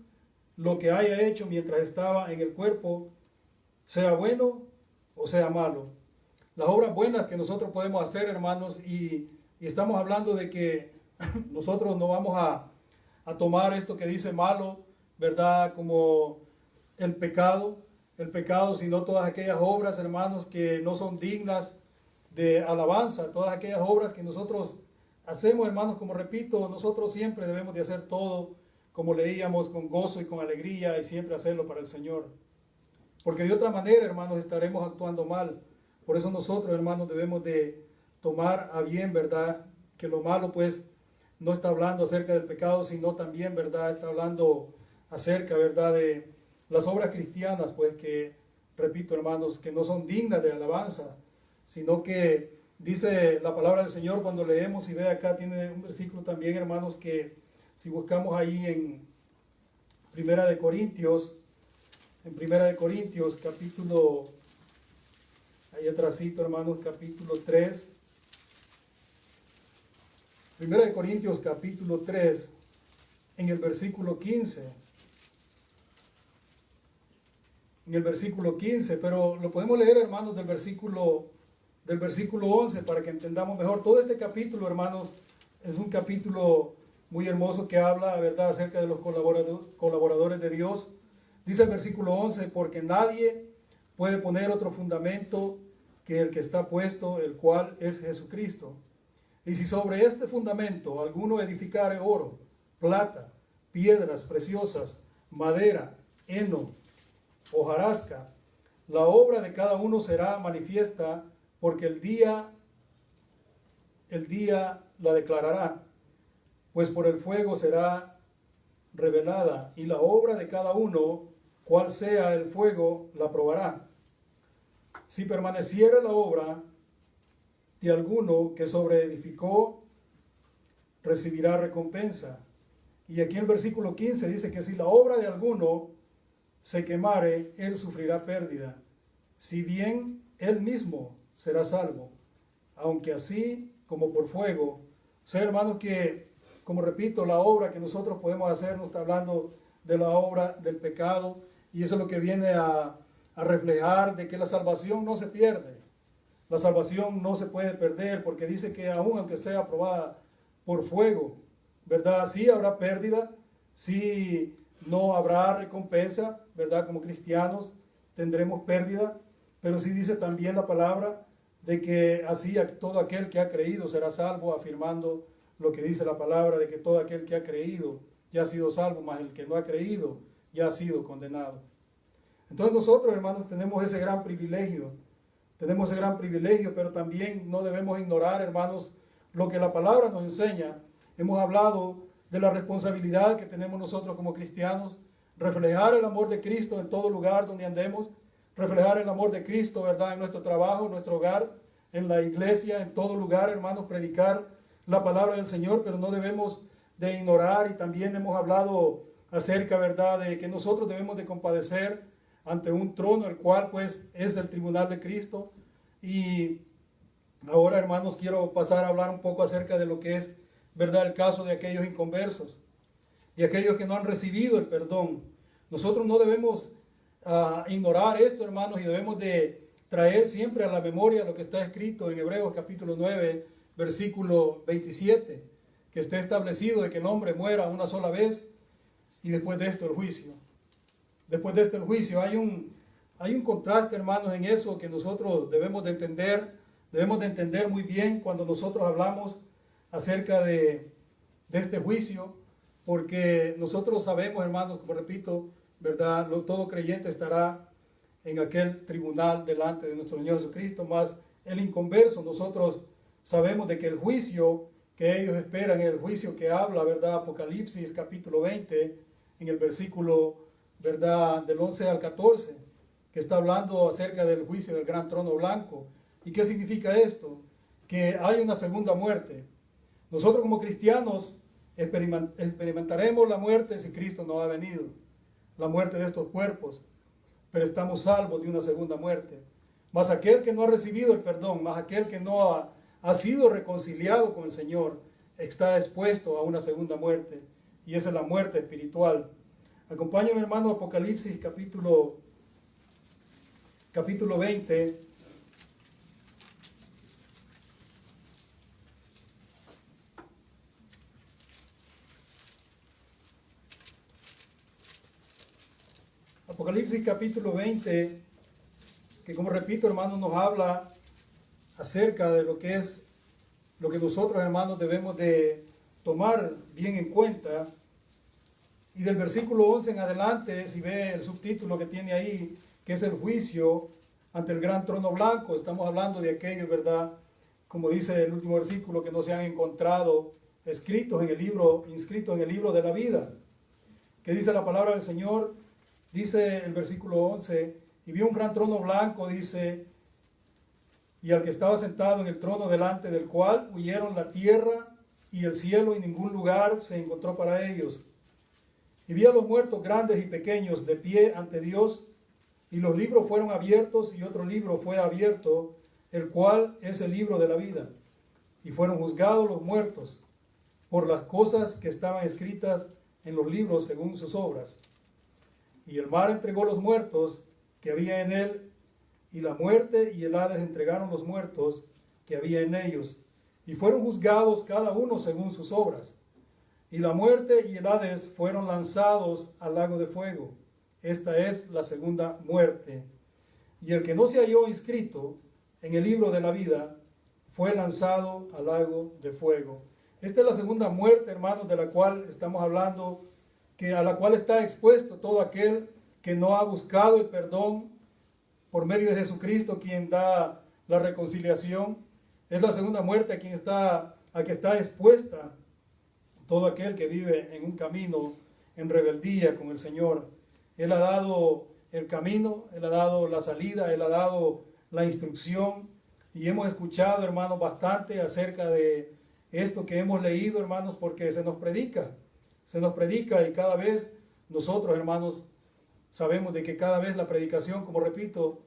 lo que haya hecho mientras estaba en el cuerpo, sea bueno o sea malo. Las obras buenas que nosotros podemos hacer, hermanos, y estamos hablando de que nosotros no vamos a tomar esto que dice malo, ¿verdad?, como el pecado, sino todas aquellas obras, hermanos, que no son dignas de alabanza, todas aquellas obras que nosotros hacemos, hermanos, como repito, nosotros siempre debemos de hacer todo, como leíamos, con gozo y con alegría, y siempre hacerlo para el Señor. Porque de otra manera, hermanos, estaremos actuando mal. Por eso nosotros, hermanos, debemos de tomar a bien, ¿verdad?, que lo malo, pues, no está hablando acerca del pecado, sino también, ¿verdad?, está hablando acerca, ¿verdad?, de las obras cristianas, pues, que, repito, hermanos, que no son dignas de alabanza, sino que dice la palabra del Señor cuando leemos, y ve acá, tiene un versículo también, hermanos, que si buscamos ahí en Primera de Corintios, capítulo, ahí atrásito, hermanos, capítulo 3, Primera de Corintios, capítulo 3, en el versículo 15. Pero lo podemos leer, hermanos, del versículo 11, para que entendamos mejor. Todo este capítulo, hermanos, es un capítulo muy hermoso que habla, ¿verdad?, acerca de los colaboradores de Dios. Dice el versículo 11, porque nadie puede poner otro fundamento que el que está puesto, el cual es Jesucristo. Y si sobre este fundamento alguno edificare oro, plata, piedras preciosas, madera, heno, hojarasca, la obra de cada uno será manifiesta, porque el día la declarará, pues por el fuego será revelada, y la obra de cada uno, cual sea el fuego, la probará. Si permaneciera la obra de alguno que sobreedificó, recibirá recompensa. Y aquí en el versículo 15 dice que si la obra de alguno se quemare, él sufrirá pérdida, si bien él mismo será salvo, aunque así como por fuego. O sea, hermanos, que, como repito, la obra que nosotros podemos hacer no está hablando de la obra del pecado, y eso es lo que viene a reflejar de que la salvación no se pierde. La salvación no se puede perder, porque dice que aunque sea aprobada por fuego, ¿verdad?, sí habrá pérdida, sí no habrá recompensa, ¿verdad?, como cristianos tendremos pérdida, pero sí dice también la palabra de que así todo aquel que ha creído será salvo, afirmando lo que dice la palabra de que todo aquel que ha creído ya ha sido salvo, mas el que no ha creído ya ha sido condenado. Entonces nosotros, hermanos, tenemos ese gran privilegio, pero también no debemos ignorar, hermanos, lo que la palabra nos enseña. Hemos hablado de la responsabilidad que tenemos nosotros como cristianos, reflejar el amor de Cristo en todo lugar donde andemos, reflejar el amor de Cristo, ¿verdad?, en nuestro trabajo, en nuestro hogar, en la iglesia, en todo lugar, hermanos, predicar la palabra del Señor, pero no debemos de ignorar, y también hemos hablado acerca, ¿verdad?, de que nosotros debemos de compadecer ante un trono, el cual pues es el tribunal de Cristo. Y ahora, hermanos, quiero pasar a hablar un poco acerca de lo que es, ¿verdad?, el caso de aquellos inconversos y aquellos que no han recibido el perdón. Nosotros no debemos ignorar esto, hermanos, y debemos de traer siempre a la memoria lo que está escrito en Hebreos capítulo 9, versículo 27, que está establecido de que el hombre muera una sola vez y después de esto el juicio. Después de esto el juicio. Hay un contraste, hermanos, en eso que nosotros debemos de entender muy bien cuando nosotros hablamos acerca de este juicio, porque nosotros sabemos, hermanos, como repito, ¿verdad?, todo creyente estará en aquel tribunal delante de nuestro Señor Jesucristo, más el inconverso. Nosotros sabemos de que el juicio que ellos esperan, el juicio que habla, ¿verdad?, Apocalipsis capítulo 20, en el versículo, ¿verdad?, del 11 al 14, que está hablando acerca del juicio del gran trono blanco. ¿Y qué significa esto? Que hay una segunda muerte. Nosotros como cristianos experimentaremos la muerte si Cristo no ha venido, la muerte de estos cuerpos, pero estamos salvos de una segunda muerte. Mas aquel que no ha recibido el perdón, más aquel que no ha sido reconciliado con el Señor, está expuesto a una segunda muerte, y esa es la muerte espiritual. Acompáñame, hermano, Apocalipsis capítulo 20. Apocalipsis capítulo 20, que como repito, hermanos, nos habla acerca de lo que es, lo que nosotros, hermanos, debemos de tomar bien en cuenta. Y del versículo 11 en adelante, si ve el subtítulo que tiene ahí, que es el juicio ante el gran trono blanco, estamos hablando de aquellos, ¿verdad?, como dice el último versículo, que no se han encontrado inscritos en el libro de la vida. Que dice la palabra del Señor, dice el versículo 11, y vio un gran trono blanco, dice, y al que estaba sentado en el trono, delante del cual huyeron la tierra y el cielo, y ningún lugar se encontró para ellos. Y vi a los muertos grandes y pequeños de pie ante Dios, y los libros fueron abiertos, y otro libro fue abierto, el cual es el libro de la vida. Y fueron juzgados los muertos por las cosas que estaban escritas en los libros según sus obras. Y el mar entregó los muertos que había en él, y la muerte y el Hades entregaron los muertos que había en ellos, y fueron juzgados cada uno según sus obras. Y la muerte y el Hades fueron lanzados al lago de fuego. Esta es la segunda muerte. Y el que no se halló inscrito en el libro de la vida fue lanzado al lago de fuego. Esta es la segunda muerte, hermanos, de la cual estamos hablando, a la cual está expuesto todo aquel que no ha buscado el perdón por medio de Jesucristo, quien da la reconciliación. Es la segunda muerte a que está expuesta todo aquel que vive en un camino en rebeldía con el Señor. Él ha dado el camino, Él ha dado la salida, Él ha dado la instrucción, y hemos escuchado, hermanos, bastante acerca de esto que hemos leído, hermanos, porque se nos predica, y cada vez nosotros, hermanos, sabemos de que cada vez la predicación, como repito,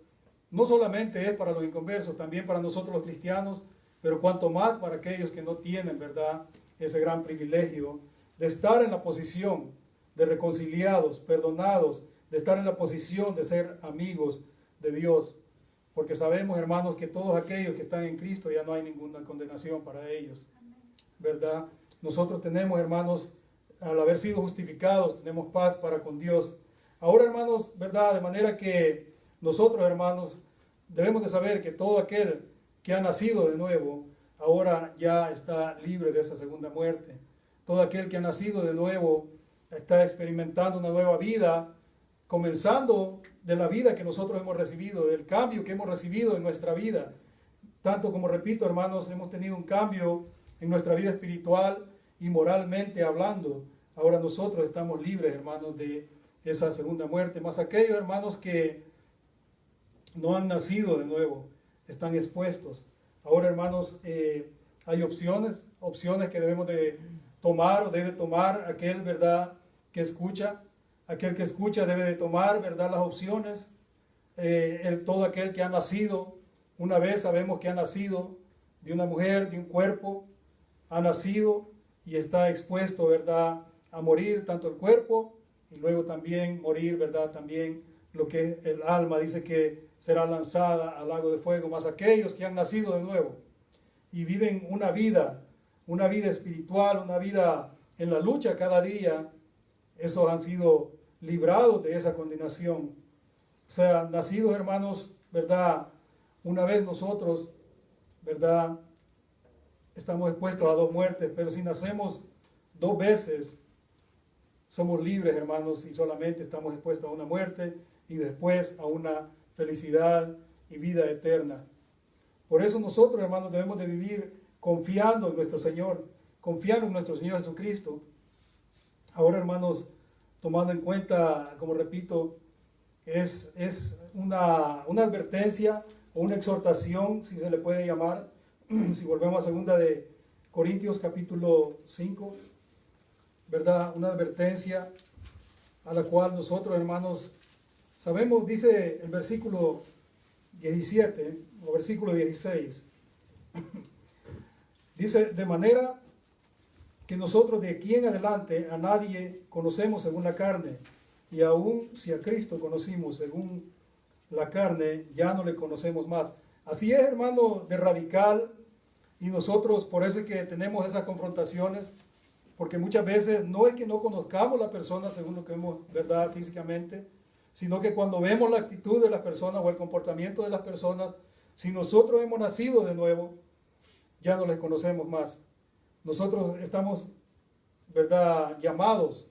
no solamente es para los inconversos, también para nosotros los cristianos, pero cuanto más para aquellos que no tienen, ¿verdad?, ese gran privilegio de estar en la posición de reconciliados, perdonados, de estar en la posición de ser amigos de Dios, porque sabemos, hermanos, que todos aquellos que están en Cristo ya no hay ninguna condenación para ellos, ¿verdad? Nosotros tenemos, hermanos, al haber sido justificados, tenemos paz para con Dios. Ahora, hermanos, ¿verdad?, de manera que nosotros, hermanos, debemos de saber que todo aquel que ha nacido de nuevo ahora ya está libre de esa segunda muerte. Todo aquel que ha nacido de nuevo está experimentando una nueva vida, comenzando de la vida que nosotros hemos recibido, del cambio que hemos recibido en nuestra vida. Tanto como repito, hermanos, hemos tenido un cambio en nuestra vida espiritual y moralmente hablando. Ahora nosotros estamos libres, hermanos, de esa segunda muerte. Más aquellos hermanos que no han nacido de nuevo, están expuestos. Ahora, hermanos, hay opciones que debemos de tomar o debe tomar aquel, ¿verdad?, que escucha. Aquel que escucha debe de tomar, ¿verdad?, las opciones. Todo aquel que ha nacido, una vez sabemos que ha nacido de una mujer, de un cuerpo, ha nacido y está expuesto, ¿verdad?, a morir tanto el cuerpo y luego también morir, ¿verdad?, también lo que es el alma. Dice que será lanzada al lago de fuego. Más aquellos que han nacido de nuevo y viven una vida espiritual, una vida en la lucha cada día, esos han sido librados de esa condenación. O sea, nacidos, hermanos, ¿verdad? Una vez nosotros, ¿verdad?, estamos expuestos a 2 muertes, pero si nacemos 2 veces, somos libres, hermanos, y solamente estamos expuestos a una muerte y después a una felicidad y vida eterna. Por eso nosotros, hermanos, debemos de vivir confiando en nuestro Señor, confiando en nuestro Señor Jesucristo. Ahora, hermanos, tomando en cuenta, como repito, es una advertencia o una exhortación, si se le puede llamar, si volvemos a 2 de Corintios capítulo 5, ¿verdad? Una advertencia a la cual nosotros, hermanos, sabemos, dice el versículo 17 o versículo 16, dice, de manera que nosotros de aquí en adelante a nadie conocemos según la carne, y aún si a Cristo conocimos según la carne, ya no le conocemos más. Así es, hermano, de radical, y nosotros por eso es que tenemos esas confrontaciones, porque muchas veces no es que no conozcamos a la persona según lo que vemos, ¿verdad?, físicamente, sino que cuando vemos la actitud de las personas o el comportamiento de las personas, si nosotros hemos nacido de nuevo, ya no les conocemos más. Nosotros estamos, ¿verdad?, llamados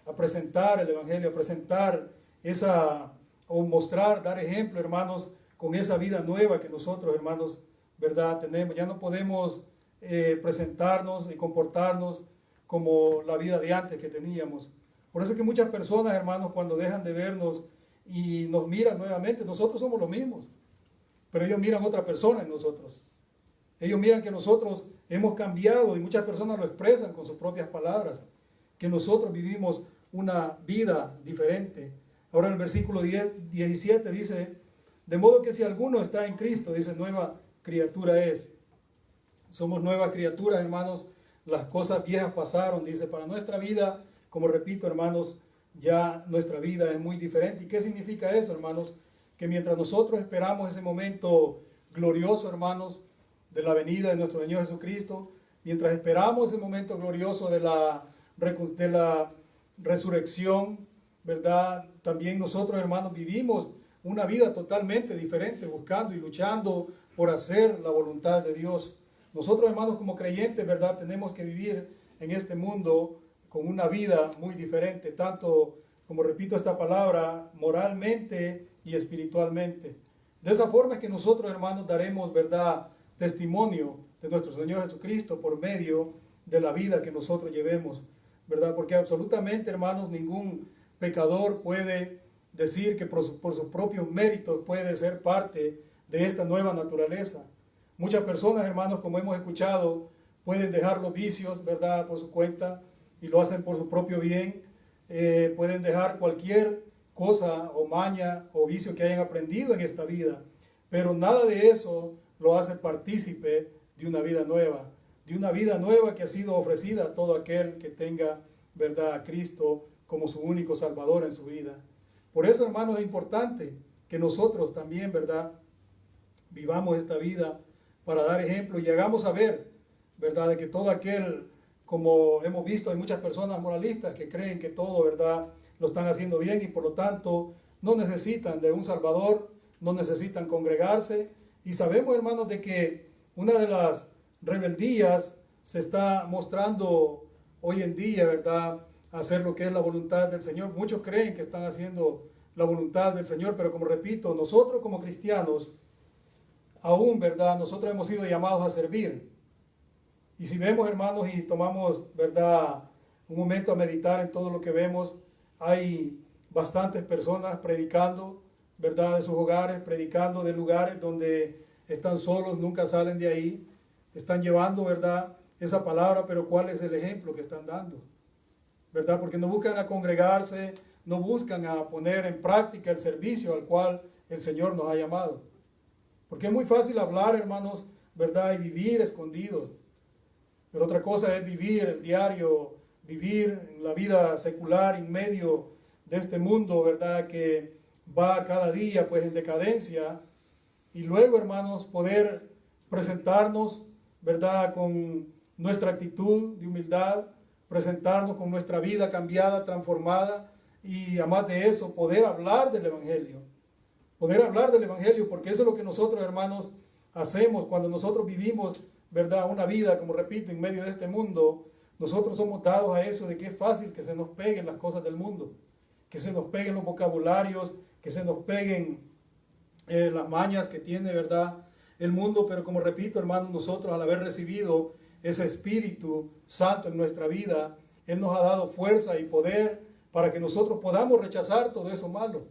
a presentar el Evangelio, a presentar o mostrar, dar ejemplo, hermanos, con esa vida nueva que nosotros, hermanos, ¿verdad?, tenemos. Ya no podemos presentarnos y comportarnos como la vida de antes que teníamos. Por eso es que muchas personas, hermanos, cuando dejan de vernos y nos miran nuevamente, nosotros somos los mismos, pero ellos miran otra persona en nosotros. Ellos miran que nosotros hemos cambiado y muchas personas lo expresan con sus propias palabras, que nosotros vivimos una vida diferente. Ahora en el versículo 17 dice, de modo que si alguno está en Cristo, dice, nueva criatura es. Somos nueva criatura, hermanos. Las cosas viejas pasaron, dice, para nuestra vida, como repito, hermanos, ya nuestra vida es muy diferente. ¿Y qué significa eso, hermanos? Que mientras nosotros esperamos ese momento glorioso, hermanos, de la venida de nuestro Señor Jesucristo, mientras esperamos ese momento glorioso de la resurrección, ¿verdad? También nosotros, hermanos, vivimos una vida totalmente diferente, buscando y luchando por hacer la voluntad de Dios. Nosotros, hermanos, como creyentes, ¿verdad?, tenemos que vivir en este mundo con una vida muy diferente, tanto, como repito esta palabra, moralmente y espiritualmente. De esa forma es que nosotros, hermanos, daremos, ¿verdad?, testimonio de nuestro Señor Jesucristo por medio de la vida que nosotros llevemos, ¿verdad? Porque absolutamente, hermanos, ningún pecador puede decir que por sus propios méritos puede ser parte de esta nueva naturaleza. Muchas personas, hermanos, como hemos escuchado, pueden dejar los vicios, ¿verdad?, por su cuenta y lo hacen por su propio bien. Pueden dejar cualquier cosa o maña o vicio que hayan aprendido en esta vida, pero nada de eso lo hace partícipe de una vida nueva que ha sido ofrecida a todo aquel que tenga, ¿verdad?, a Cristo como su único Salvador en su vida. Por eso, hermanos, es importante que nosotros también, ¿verdad?, vivamos esta vida para dar ejemplo y hagamos saber, ¿verdad?, de que todo aquel, como hemos visto, hay muchas personas moralistas que creen que todo, ¿verdad?, lo están haciendo bien y por lo tanto no necesitan de un Salvador, no necesitan congregarse. Y sabemos, hermanos, de que una de las rebeldías se está mostrando hoy en día, ¿verdad?, hacer lo que es la voluntad del Señor. Muchos creen que están haciendo la voluntad del Señor, pero como repito, nosotros como cristianos, aún, ¿verdad?, nosotros hemos sido llamados a servir. Y si vemos, hermanos, y tomamos, ¿verdad?, un momento a meditar en todo lo que vemos, hay bastantes personas predicando, ¿verdad?, de sus hogares, predicando de lugares donde están solos, nunca salen de ahí, están llevando, ¿verdad?, esa palabra, pero ¿cuál es el ejemplo que están dando? ¿Verdad? Porque no buscan a congregarse, no buscan a poner en práctica el servicio al cual el Señor nos ha llamado. Porque es muy fácil hablar, hermanos, ¿verdad?, y vivir escondidos. Pero otra cosa es vivir el diario, vivir en la vida secular en medio de este mundo, ¿verdad?, que va cada día pues en decadencia. Y luego, hermanos, poder presentarnos, ¿verdad?, con nuestra actitud de humildad, presentarnos con nuestra vida cambiada, transformada, y además de eso, poder hablar del Evangelio. Poder hablar del Evangelio, porque eso es lo que nosotros, hermanos, hacemos cuando nosotros vivimos, ¿verdad?, una vida, como repito, en medio de este mundo. Nosotros somos dados a eso de que es fácil que se nos peguen las cosas del mundo, que se nos peguen los vocabularios, que se nos peguen las mañas que tiene, ¿verdad?, el mundo. Pero como repito, hermanos, nosotros al haber recibido ese Espíritu Santo en nuestra vida, Él nos ha dado fuerza y poder para que nosotros podamos rechazar todo eso malo,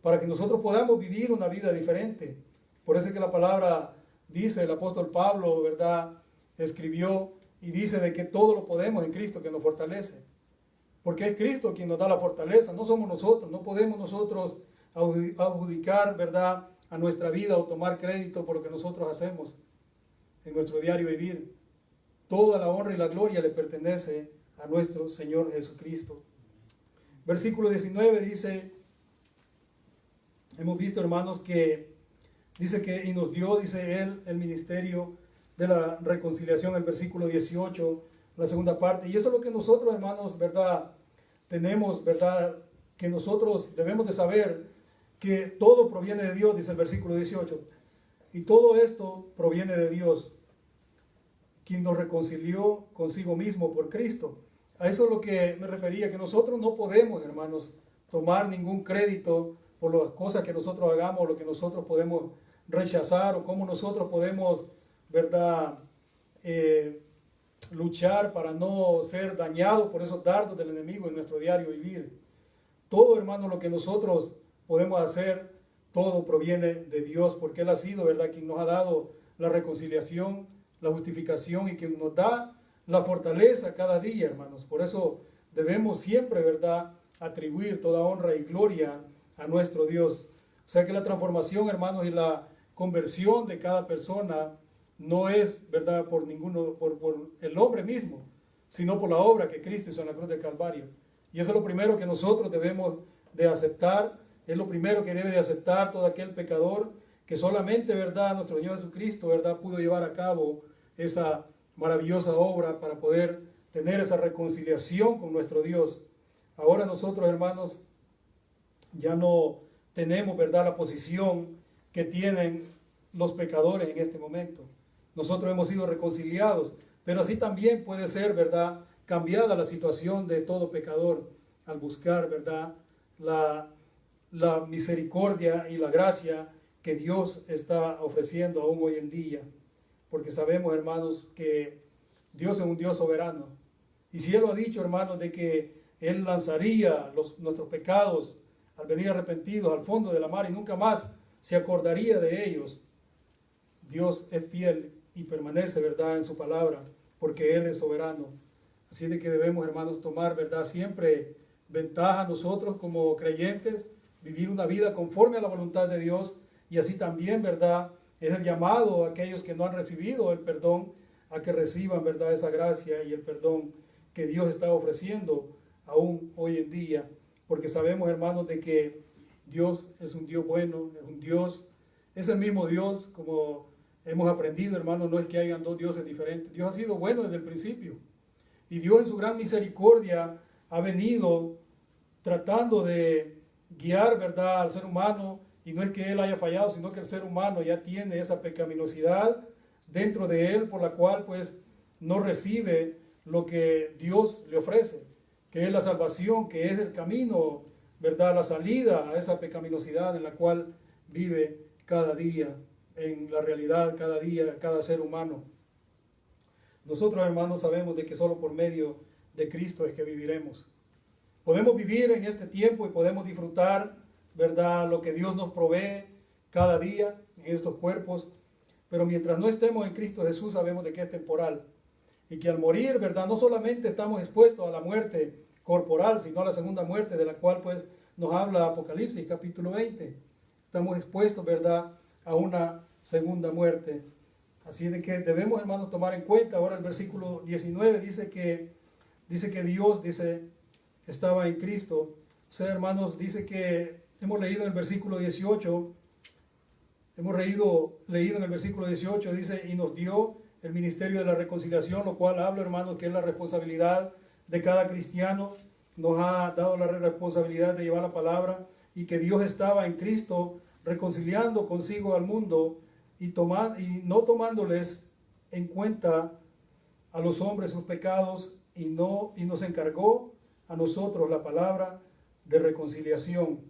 para que nosotros podamos vivir una vida diferente. Por eso es que la palabra dice, el apóstol Pablo, ¿verdad?, escribió y dice de que todo lo podemos en Cristo que nos fortalece. Porque es Cristo quien nos da la fortaleza, no somos nosotros, no podemos nosotros adjudicar, ¿verdad?, a nuestra vida o tomar crédito por lo que nosotros hacemos en nuestro diario vivir. Toda la honra y la gloria le pertenece a nuestro Señor Jesucristo. Versículo 19 dice, hemos visto, hermanos, que dice que y nos dio, dice Él, el ministerio de la reconciliación, el versículo 18, la segunda parte. Y eso es lo que nosotros, hermanos, ¿verdad?, tenemos, ¿verdad?, que nosotros debemos de saber que todo proviene de Dios, dice el versículo 18. Y todo esto proviene de Dios, quien nos reconcilió consigo mismo por Cristo. A eso es lo que me refería, que nosotros no podemos, hermanos, tomar ningún crédito por las cosas que nosotros hagamos, lo que nosotros podemos rechazar o cómo nosotros podemos, ¿verdad?, luchar para no ser dañados por esos dardos del enemigo en nuestro diario vivir. Todo, hermano, lo que nosotros podemos hacer, todo proviene de Dios, porque Él ha sido, ¿verdad?, quien nos ha dado la reconciliación, la justificación y quien nos da la fortaleza cada día, hermanos. Por eso debemos siempre, ¿verdad?, atribuir toda honra y gloria a nuestro Dios. O sea que la transformación, hermanos, y la conversión de cada persona no es, ¿verdad?, por el hombre mismo, sino por la obra que Cristo hizo en la cruz del Calvario. Y eso es lo primero que nosotros debemos de aceptar, es lo primero que debe de aceptar todo aquel pecador, que solamente, ¿verdad?, nuestro Señor Jesucristo, ¿verdad?, pudo llevar a cabo esa maravillosa obra para poder tener esa reconciliación con nuestro Dios. Ahora nosotros, hermanos, ya no tenemos, ¿verdad?, la posición que tienen los pecadores en este momento. Nosotros hemos sido reconciliados, pero así también puede ser, ¿verdad?, cambiada la situación de todo pecador al buscar, ¿verdad?, la misericordia y la gracia que Dios está ofreciendo aún hoy en día. Porque sabemos, hermanos, que Dios es un Dios soberano. Y si Él lo ha dicho, hermanos, de que Él lanzaría nuestros pecados al venir arrepentidos al fondo de la mar y nunca más se acordaría de ellos, Dios es fiel y permanece, ¿verdad?, en su palabra, porque Él es soberano. Así de que debemos, hermanos, tomar, ¿verdad?, siempre ventaja nosotros como creyentes, vivir una vida conforme a la voluntad de Dios, y así también, ¿verdad?, es el llamado a aquellos que no han recibido el perdón a que reciban, ¿verdad?, esa gracia y el perdón que Dios está ofreciendo aún hoy en día, porque sabemos, hermanos, de que Dios es un Dios bueno, es un Dios, es el mismo Dios, como hemos aprendido, hermanos, no es que hayan dos dioses diferentes. Dios ha sido bueno desde el principio, y Dios en su gran misericordia ha venido tratando de guiar, ¿verdad?, al ser humano, y no es que Él haya fallado, sino que el ser humano ya tiene esa pecaminosidad dentro de él, por la cual pues no recibe lo que Dios le ofrece, que es la salvación, que es el camino, ¿verdad? La salida a esa pecaminosidad en la cual vive cada día, en la realidad cada día, cada ser humano. Nosotros, hermanos, sabemos de que solo por medio de Cristo es que viviremos. Podemos vivir en este tiempo y podemos disfrutar, ¿verdad?, lo que Dios nos provee cada día en estos cuerpos, pero mientras no estemos en Cristo Jesús sabemos de que es temporal y que al morir, ¿verdad?, no solamente estamos expuestos a la muerte corporal, sino a la segunda muerte, de la cual pues nos habla Apocalipsis capítulo 20. Estamos expuestos, ¿verdad?, a una segunda muerte. Así de que debemos, hermanos, tomar en cuenta. Ahora el versículo 19 dice que Dios, estaba en Cristo. O sea, hermanos, dice que hemos leído en el versículo 18, leído en el versículo 18, dice, y nos dio el ministerio de la reconciliación, lo cual habla, hermanos, que es la responsabilidad de cada cristiano. Nos ha dado la responsabilidad de llevar la palabra, y que Dios estaba en Cristo reconciliando consigo al mundo y no tomándoles en cuenta a los hombres sus pecados, y nos encargó a nosotros la palabra de reconciliación.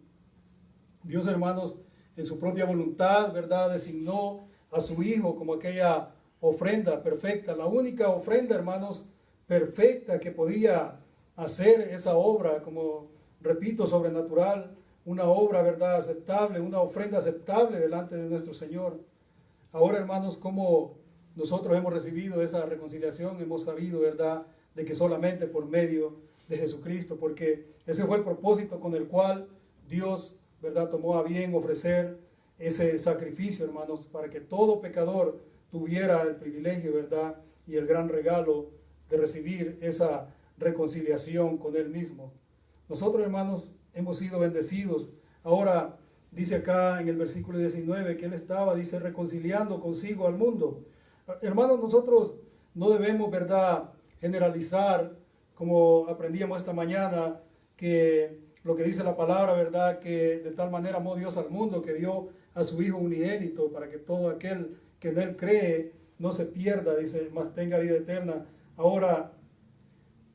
Dios, hermanos, en su propia voluntad, ¿verdad?, designó a su Hijo como aquella ofrenda perfecta, la única ofrenda, hermanos, perfecta que podía hacer esa obra, como repito, sobrenatural, una obra, ¿verdad?, aceptable, una ofrenda aceptable delante de nuestro Señor. Ahora, hermanos, como nosotros hemos recibido esa reconciliación, hemos sabido, ¿verdad?, de que solamente por medio de Jesucristo, porque ese fue el propósito con el cual Dios, ¿verdad?, tomó a bien ofrecer ese sacrificio, hermanos, para que todo pecador tuviera el privilegio, ¿verdad?, y el gran regalo de recibir esa reconciliación con Él mismo. Nosotros, hermanos, hemos sido bendecidos. Ahora dice acá en el versículo 19 que Él estaba, dice, reconciliando consigo al mundo. Hermanos, nosotros no debemos, ¿verdad?, generalizar, como aprendíamos esta mañana, que lo que dice la palabra, ¿verdad?, que de tal manera amó Dios al mundo, que dio a su Hijo unigénito, para que todo aquel que en Él cree no se pierda, dice, mas tenga vida eterna. Ahora,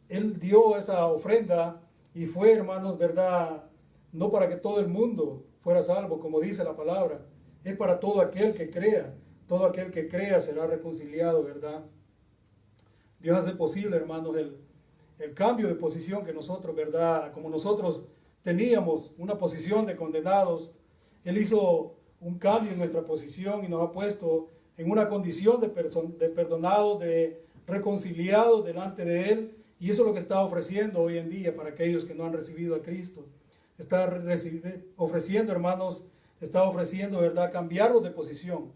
Él dio esa ofrenda y fue, hermanos, ¿verdad?, no para que todo el mundo fuera salvo, como dice la palabra, es para todo aquel que crea será reconciliado, ¿verdad? Dios hace posible, hermanos, el cambio de posición que nosotros, ¿verdad?, como nosotros teníamos una posición de condenados, Él hizo un cambio en nuestra posición y nos ha puesto en una condición de perdonados, de reconciliados delante de Él, y eso es lo que está ofreciendo hoy en día para aquellos que no han recibido a Cristo. Está ofreciendo, hermanos, ¿verdad?, cambiarlos de posición,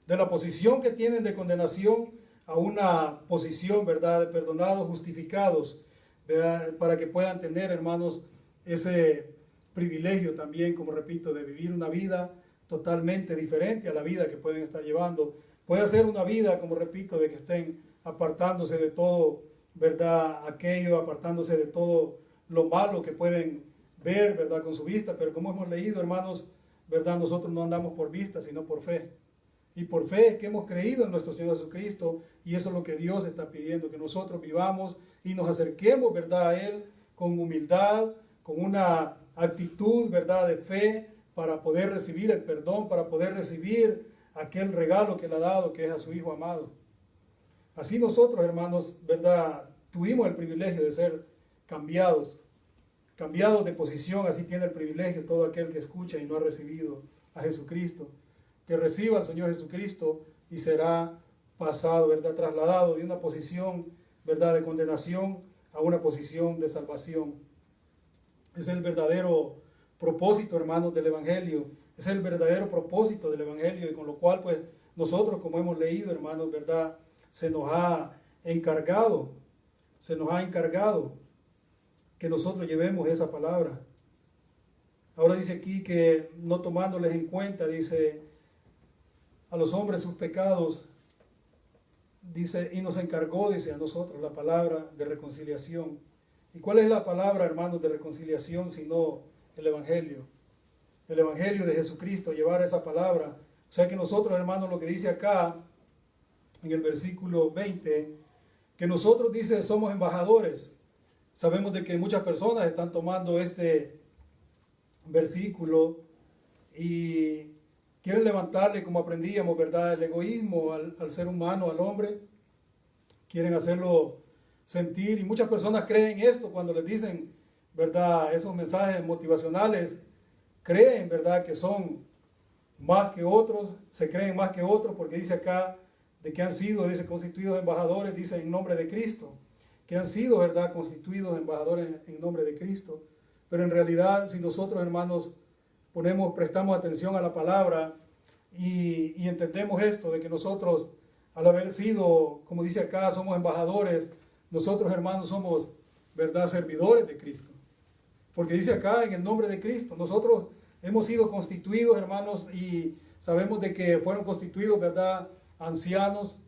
de la posición que tienen de condenación a una posición, ¿verdad?, de perdonados, justificados, ¿verdad?, para que puedan tener, hermanos, ese privilegio también, como repito, de vivir una vida totalmente diferente a la vida que pueden estar llevando. Puede ser una vida, como repito, de que estén apartándose de todo, ¿verdad?, aquello, apartándose de todo lo malo que pueden ver, ¿verdad?, con su vista, pero como hemos leído, hermanos, ¿verdad?, nosotros no andamos por vista, sino por fe. Y por fe es que hemos creído en nuestro Señor Jesucristo, y eso es lo que Dios está pidiendo, que nosotros vivamos y nos acerquemos, ¿verdad?, a Él con humildad, con una actitud, ¿verdad?, de fe, para poder recibir el perdón, para poder recibir aquel regalo que Él ha dado, que es a su Hijo amado. Así nosotros, hermanos, ¿verdad?, tuvimos el privilegio de ser cambiados de posición. Así tiene el privilegio todo aquel que escucha y no ha recibido a Jesucristo, que reciba al Señor Jesucristo y será pasado, ¿verdad?, trasladado de una posición, ¿verdad?, de condenación a una posición de salvación. Es el verdadero propósito, hermanos, del Evangelio. Es el verdadero propósito del Evangelio, y con lo cual, pues, nosotros, como hemos leído, hermanos, ¿verdad?, se nos ha encargado que nosotros llevemos esa palabra. Ahora dice aquí que no tomándoles en cuenta, dice, a los hombres sus pecados, dice, y nos encargó, dice, a nosotros la palabra de reconciliación. ¿Y cuál es la palabra, hermanos, de reconciliación sino el Evangelio? El Evangelio de Jesucristo, llevar esa palabra. O sea que nosotros, hermanos, lo que dice acá, en el versículo 20, que nosotros, dice, somos embajadores. Sabemos de que muchas personas están tomando este versículo y quieren levantarle, como aprendíamos, ¿verdad?, el egoísmo al ser humano, al hombre. Quieren hacerlo sentir, y muchas personas creen esto cuando les dicen, ¿verdad?, esos mensajes motivacionales. Creen, ¿verdad?, que son más que otros, se creen más que otros, porque dice acá de que han sido, dice, constituidos embajadores, dice, en nombre de Cristo, que han sido, ¿verdad?, constituidos embajadores en nombre de Cristo. Pero en realidad, si nosotros, hermanos, prestamos atención a la palabra y entendemos esto, de que nosotros, al haber sido, como dice acá, somos embajadores, nosotros, hermanos, somos, ¿verdad?, servidores de Cristo. Porque dice acá, en el nombre de Cristo, nosotros hemos sido constituidos, hermanos, y sabemos de que fueron constituidos, ¿verdad?, ancianos,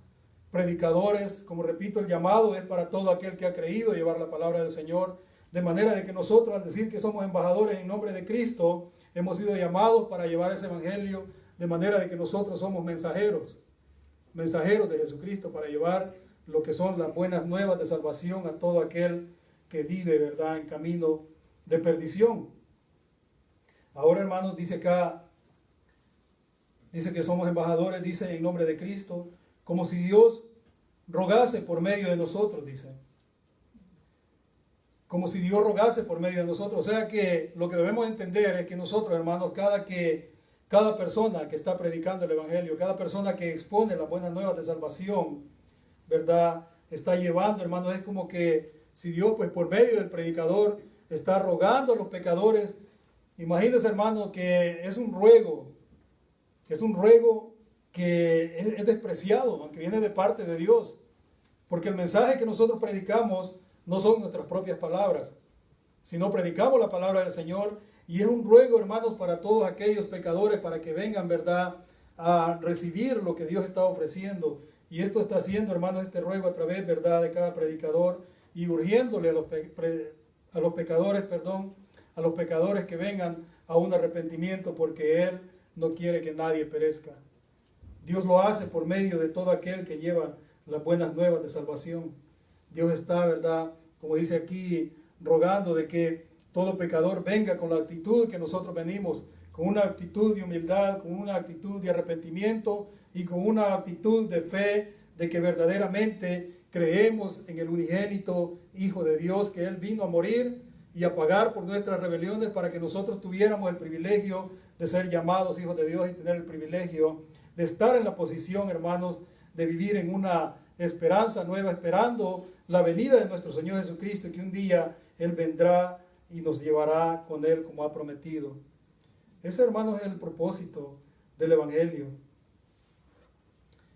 predicadores. Como repito, el llamado es para todo aquel que ha creído llevar la palabra del Señor. De manera de que nosotros, al decir que somos embajadores en nombre de Cristo, hemos sido llamados para llevar ese evangelio, de manera de que nosotros somos mensajeros de Jesucristo, para llevar lo que son las buenas nuevas de salvación a todo aquel que vive, ¿verdad?, en camino de perdición. Ahora, hermanos, dice acá, dice que somos embajadores, dice, en nombre de Cristo, como si Dios rogase por medio de nosotros, dice. Como si Dios rogase por medio de nosotros. O sea que lo que debemos entender es que nosotros, hermanos, cada persona que está predicando el evangelio, cada persona que expone las buenas nuevas de salvación, ¿verdad?, está llevando, hermanos, es como que si Dios, pues por medio del predicador, está rogando a los pecadores. Imagínense, hermano, que es un ruego que es despreciado, aunque viene de parte de Dios, porque el mensaje que nosotros predicamos no son nuestras propias palabras, sino predicamos la palabra del Señor, y es un ruego, hermanos, para todos aquellos pecadores, para que vengan, ¿verdad?, a recibir lo que Dios está ofreciendo. Y esto está haciendo, hermanos, este ruego a través, ¿verdad?, de cada predicador, y urgiéndole a los pecadores que vengan a un arrepentimiento, porque Él no quiere que nadie perezca. Dios lo hace por medio de todo aquel que lleva las buenas nuevas de salvación. Dios está, ¿verdad?, como dice aquí, rogando de que todo pecador venga con la actitud que nosotros venimos, con una actitud de humildad, con una actitud de arrepentimiento y con una actitud de fe, de que verdaderamente creemos en el unigénito Hijo de Dios, que Él vino a morir y a pagar por nuestras rebeliones para que nosotros tuviéramos el privilegio de ser llamados hijos de Dios y tener el privilegio de estar en la posición, hermanos, de vivir en una esperanza nueva, esperando la venida de nuestro Señor Jesucristo, y que un día Él vendrá y nos llevará con Él como ha prometido. Ese, hermanos, es el propósito del Evangelio.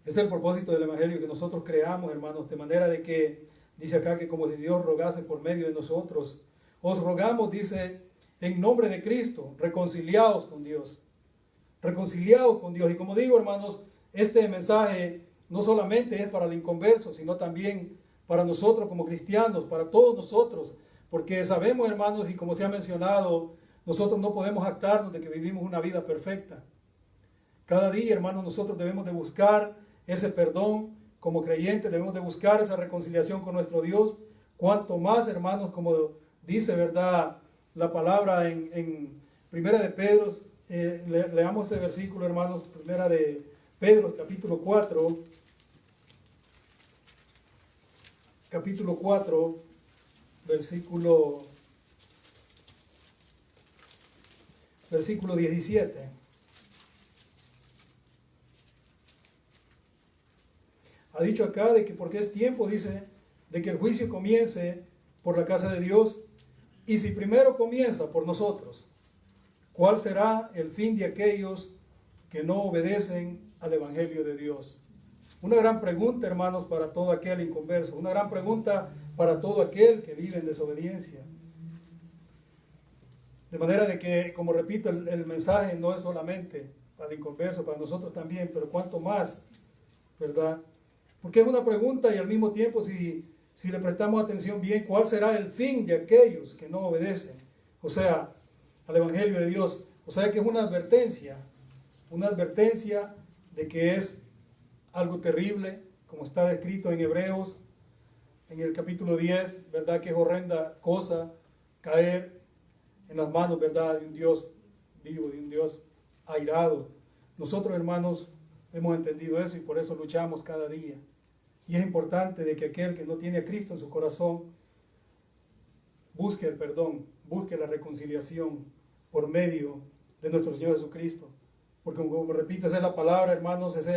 Es el propósito del Evangelio, que nosotros creamos, hermanos, de manera de que, dice acá, que como si Dios rogase por medio de nosotros. Os rogamos, dice, en nombre de Cristo, reconciliados con Dios. Reconciliados con Dios. Y como digo, hermanos, este mensaje no solamente es para el inconverso, sino también para nosotros como cristianos, para todos nosotros. Porque sabemos, hermanos, y como se ha mencionado, nosotros no podemos jactarnos de que vivimos una vida perfecta. Cada día, hermanos, nosotros debemos de buscar ese perdón como creyentes, debemos de buscar esa reconciliación con nuestro Dios. Cuanto más, hermanos, como dice, ¿verdad?, la palabra en Primera de Pedro, leamos ese versículo, hermanos, Primera de Pedro, capítulo 4, versículo 17. Ha dicho acá de que porque es tiempo, dice, de que el juicio comience por la casa de Dios, y si primero comienza por nosotros, ¿cuál será el fin de aquellos que no obedecen al Evangelio de Dios? Una gran pregunta, hermanos, para todo aquel inconverso, una gran pregunta para todo aquel que vive en desobediencia. De manera de que, como repito, el mensaje no es solamente para el inconverso, para nosotros también, pero cuanto más, ¿verdad? Porque es una pregunta, y al mismo tiempo, si le prestamos atención bien, ¿cuál será el fin de aquellos que no obedecen? O sea, al Evangelio de Dios. O sea que es una advertencia de que es algo terrible, como está descrito en Hebreos, en el capítulo 10, ¿verdad? Que es horrenda cosa caer en las manos, ¿verdad? De un Dios vivo, de un Dios airado. Nosotros, hermanos, hemos entendido eso y por eso luchamos cada día. Y es importante de que aquel que no tiene a Cristo en su corazón busque el perdón, busque la reconciliación por medio de nuestro Señor Jesucristo. Porque como repito, esa es la palabra, hermanos, es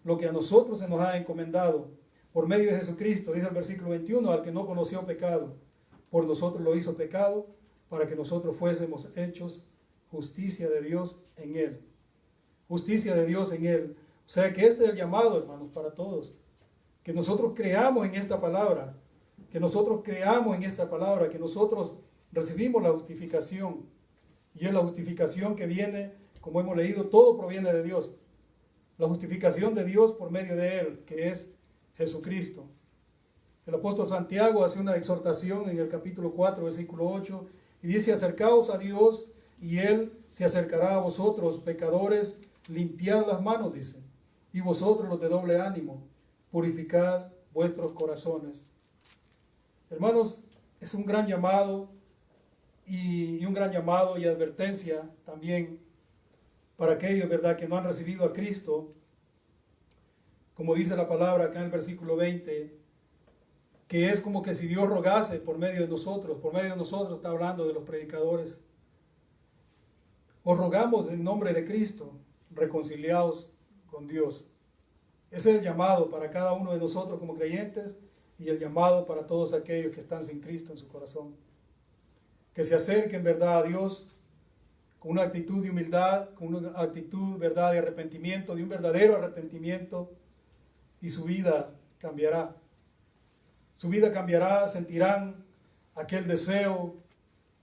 lo que a nosotros se nos ha encomendado. Por medio de Jesucristo, dice el versículo 21, al que no conoció pecado, por nosotros lo hizo pecado, para que nosotros fuésemos hechos justicia de Dios en Él. Justicia de Dios en Él. O sea que este es el llamado, hermanos, para todos. Que nosotros creamos en esta palabra, que nosotros creamos en esta palabra, que nosotros recibimos la justificación. Y es la justificación que viene, como hemos leído, todo proviene de Dios. La justificación de Dios por medio de Él, que es Jesucristo. El apóstol Santiago hace una exhortación en el capítulo 4, versículo 8, y dice: acercaos a Dios y Él se acercará a vosotros, pecadores, limpiad las manos, dice, y vosotros los de doble ánimo, purificad vuestros corazones. Hermanos, es un gran llamado y advertencia también para aquellos, ¿verdad?, que no han recibido a Cristo, como dice la palabra acá en el versículo 20, que es como que si Dios rogase por medio de nosotros está hablando de los predicadores. Os rogamos en nombre de Cristo, reconciliaos con Dios. Ese es el llamado para cada uno de nosotros como creyentes y el llamado para todos aquellos que están sin Cristo en su corazón. Que se acerquen, ¿verdad?, a Dios con una actitud de humildad, con una actitud, ¿verdad?, de arrepentimiento, de un verdadero arrepentimiento, y su vida cambiará. Su vida cambiará, sentirán aquel deseo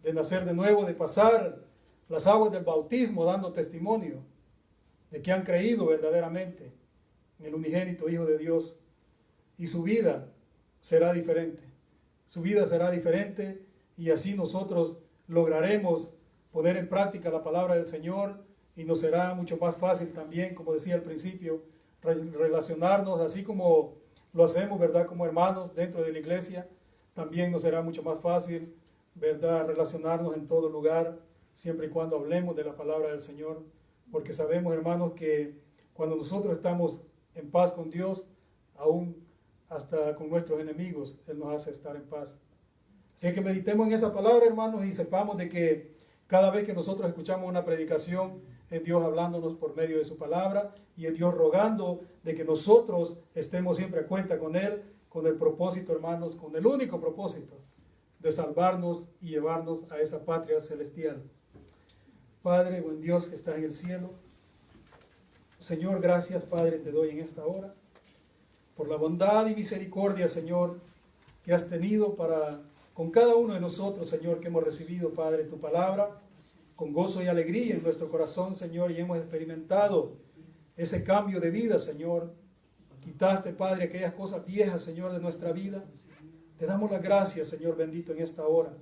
de nacer de nuevo, de pasar las aguas del bautismo dando testimonio de que han creído verdaderamente en el unigénito Hijo de Dios, y su vida será diferente. Su vida será diferente y así nosotros lograremos poner en práctica la palabra del Señor y nos será mucho más fácil también, como decía al principio, relacionarnos así como lo hacemos, ¿verdad?, como hermanos dentro de la iglesia. También nos será mucho más fácil, ¿verdad?, relacionarnos en todo lugar, siempre y cuando hablemos de la palabra del Señor, porque sabemos, hermanos, que cuando nosotros estamos en paz con Dios, aún hasta con nuestros enemigos, Él nos hace estar en paz. Así que meditemos en esa palabra, hermanos, y sepamos de que cada vez que nosotros escuchamos una predicación, es Dios hablándonos por medio de su palabra y es Dios rogando de que nosotros estemos siempre a cuenta con Él, con el propósito, hermanos, con el único propósito de salvarnos y llevarnos a esa patria celestial. Padre, buen Dios que estás en el cielo, Señor, gracias, Padre, te doy en esta hora por la bondad y misericordia, Señor, que has tenido para con cada uno de nosotros, Señor, que hemos recibido, Padre, tu palabra, con gozo y alegría en nuestro corazón, Señor, y hemos experimentado ese cambio de vida, Señor. Quitaste, Padre, aquellas cosas viejas, Señor, de nuestra vida. Te damos las gracias, Señor bendito, en esta hora.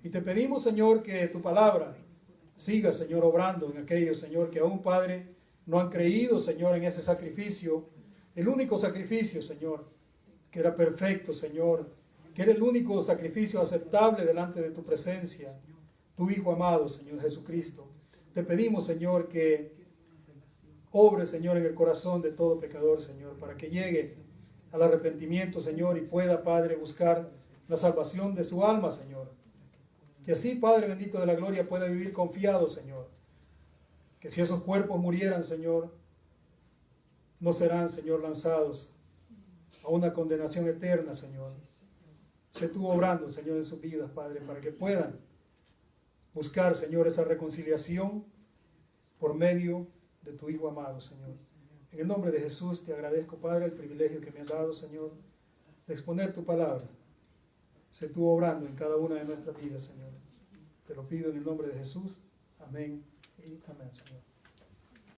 Y te pedimos, Señor, que tu palabra siga, Señor, obrando en aquellos, Señor, que aún, Padre, no han creído, Señor, en ese sacrificio, el único sacrificio, Señor, que era perfecto, Señor, que era el único sacrificio aceptable delante de tu presencia, tu Hijo amado, Señor Jesucristo. Te pedimos, Señor, que obre, Señor, en el corazón de todo pecador, Señor, para que llegue al arrepentimiento, Señor, y pueda, Padre, buscar la salvación de su alma, Señor. Que así, Padre bendito de la gloria, pueda vivir confiado, Señor. Que si esos cuerpos murieran, Señor, no serán, Señor, lanzados a una condenación eterna, Señor. Sé tú obrando, Señor, en sus vidas, Padre, para que puedan buscar, Señor, esa reconciliación por medio de tu Hijo amado, Señor. En el nombre de Jesús te agradezco, Padre, el privilegio que me has dado, Señor, de exponer tu palabra. Sé tú obrando en cada una de nuestras vidas, Señor. Te lo pido en el nombre de Jesús. Amén y amén, Señor.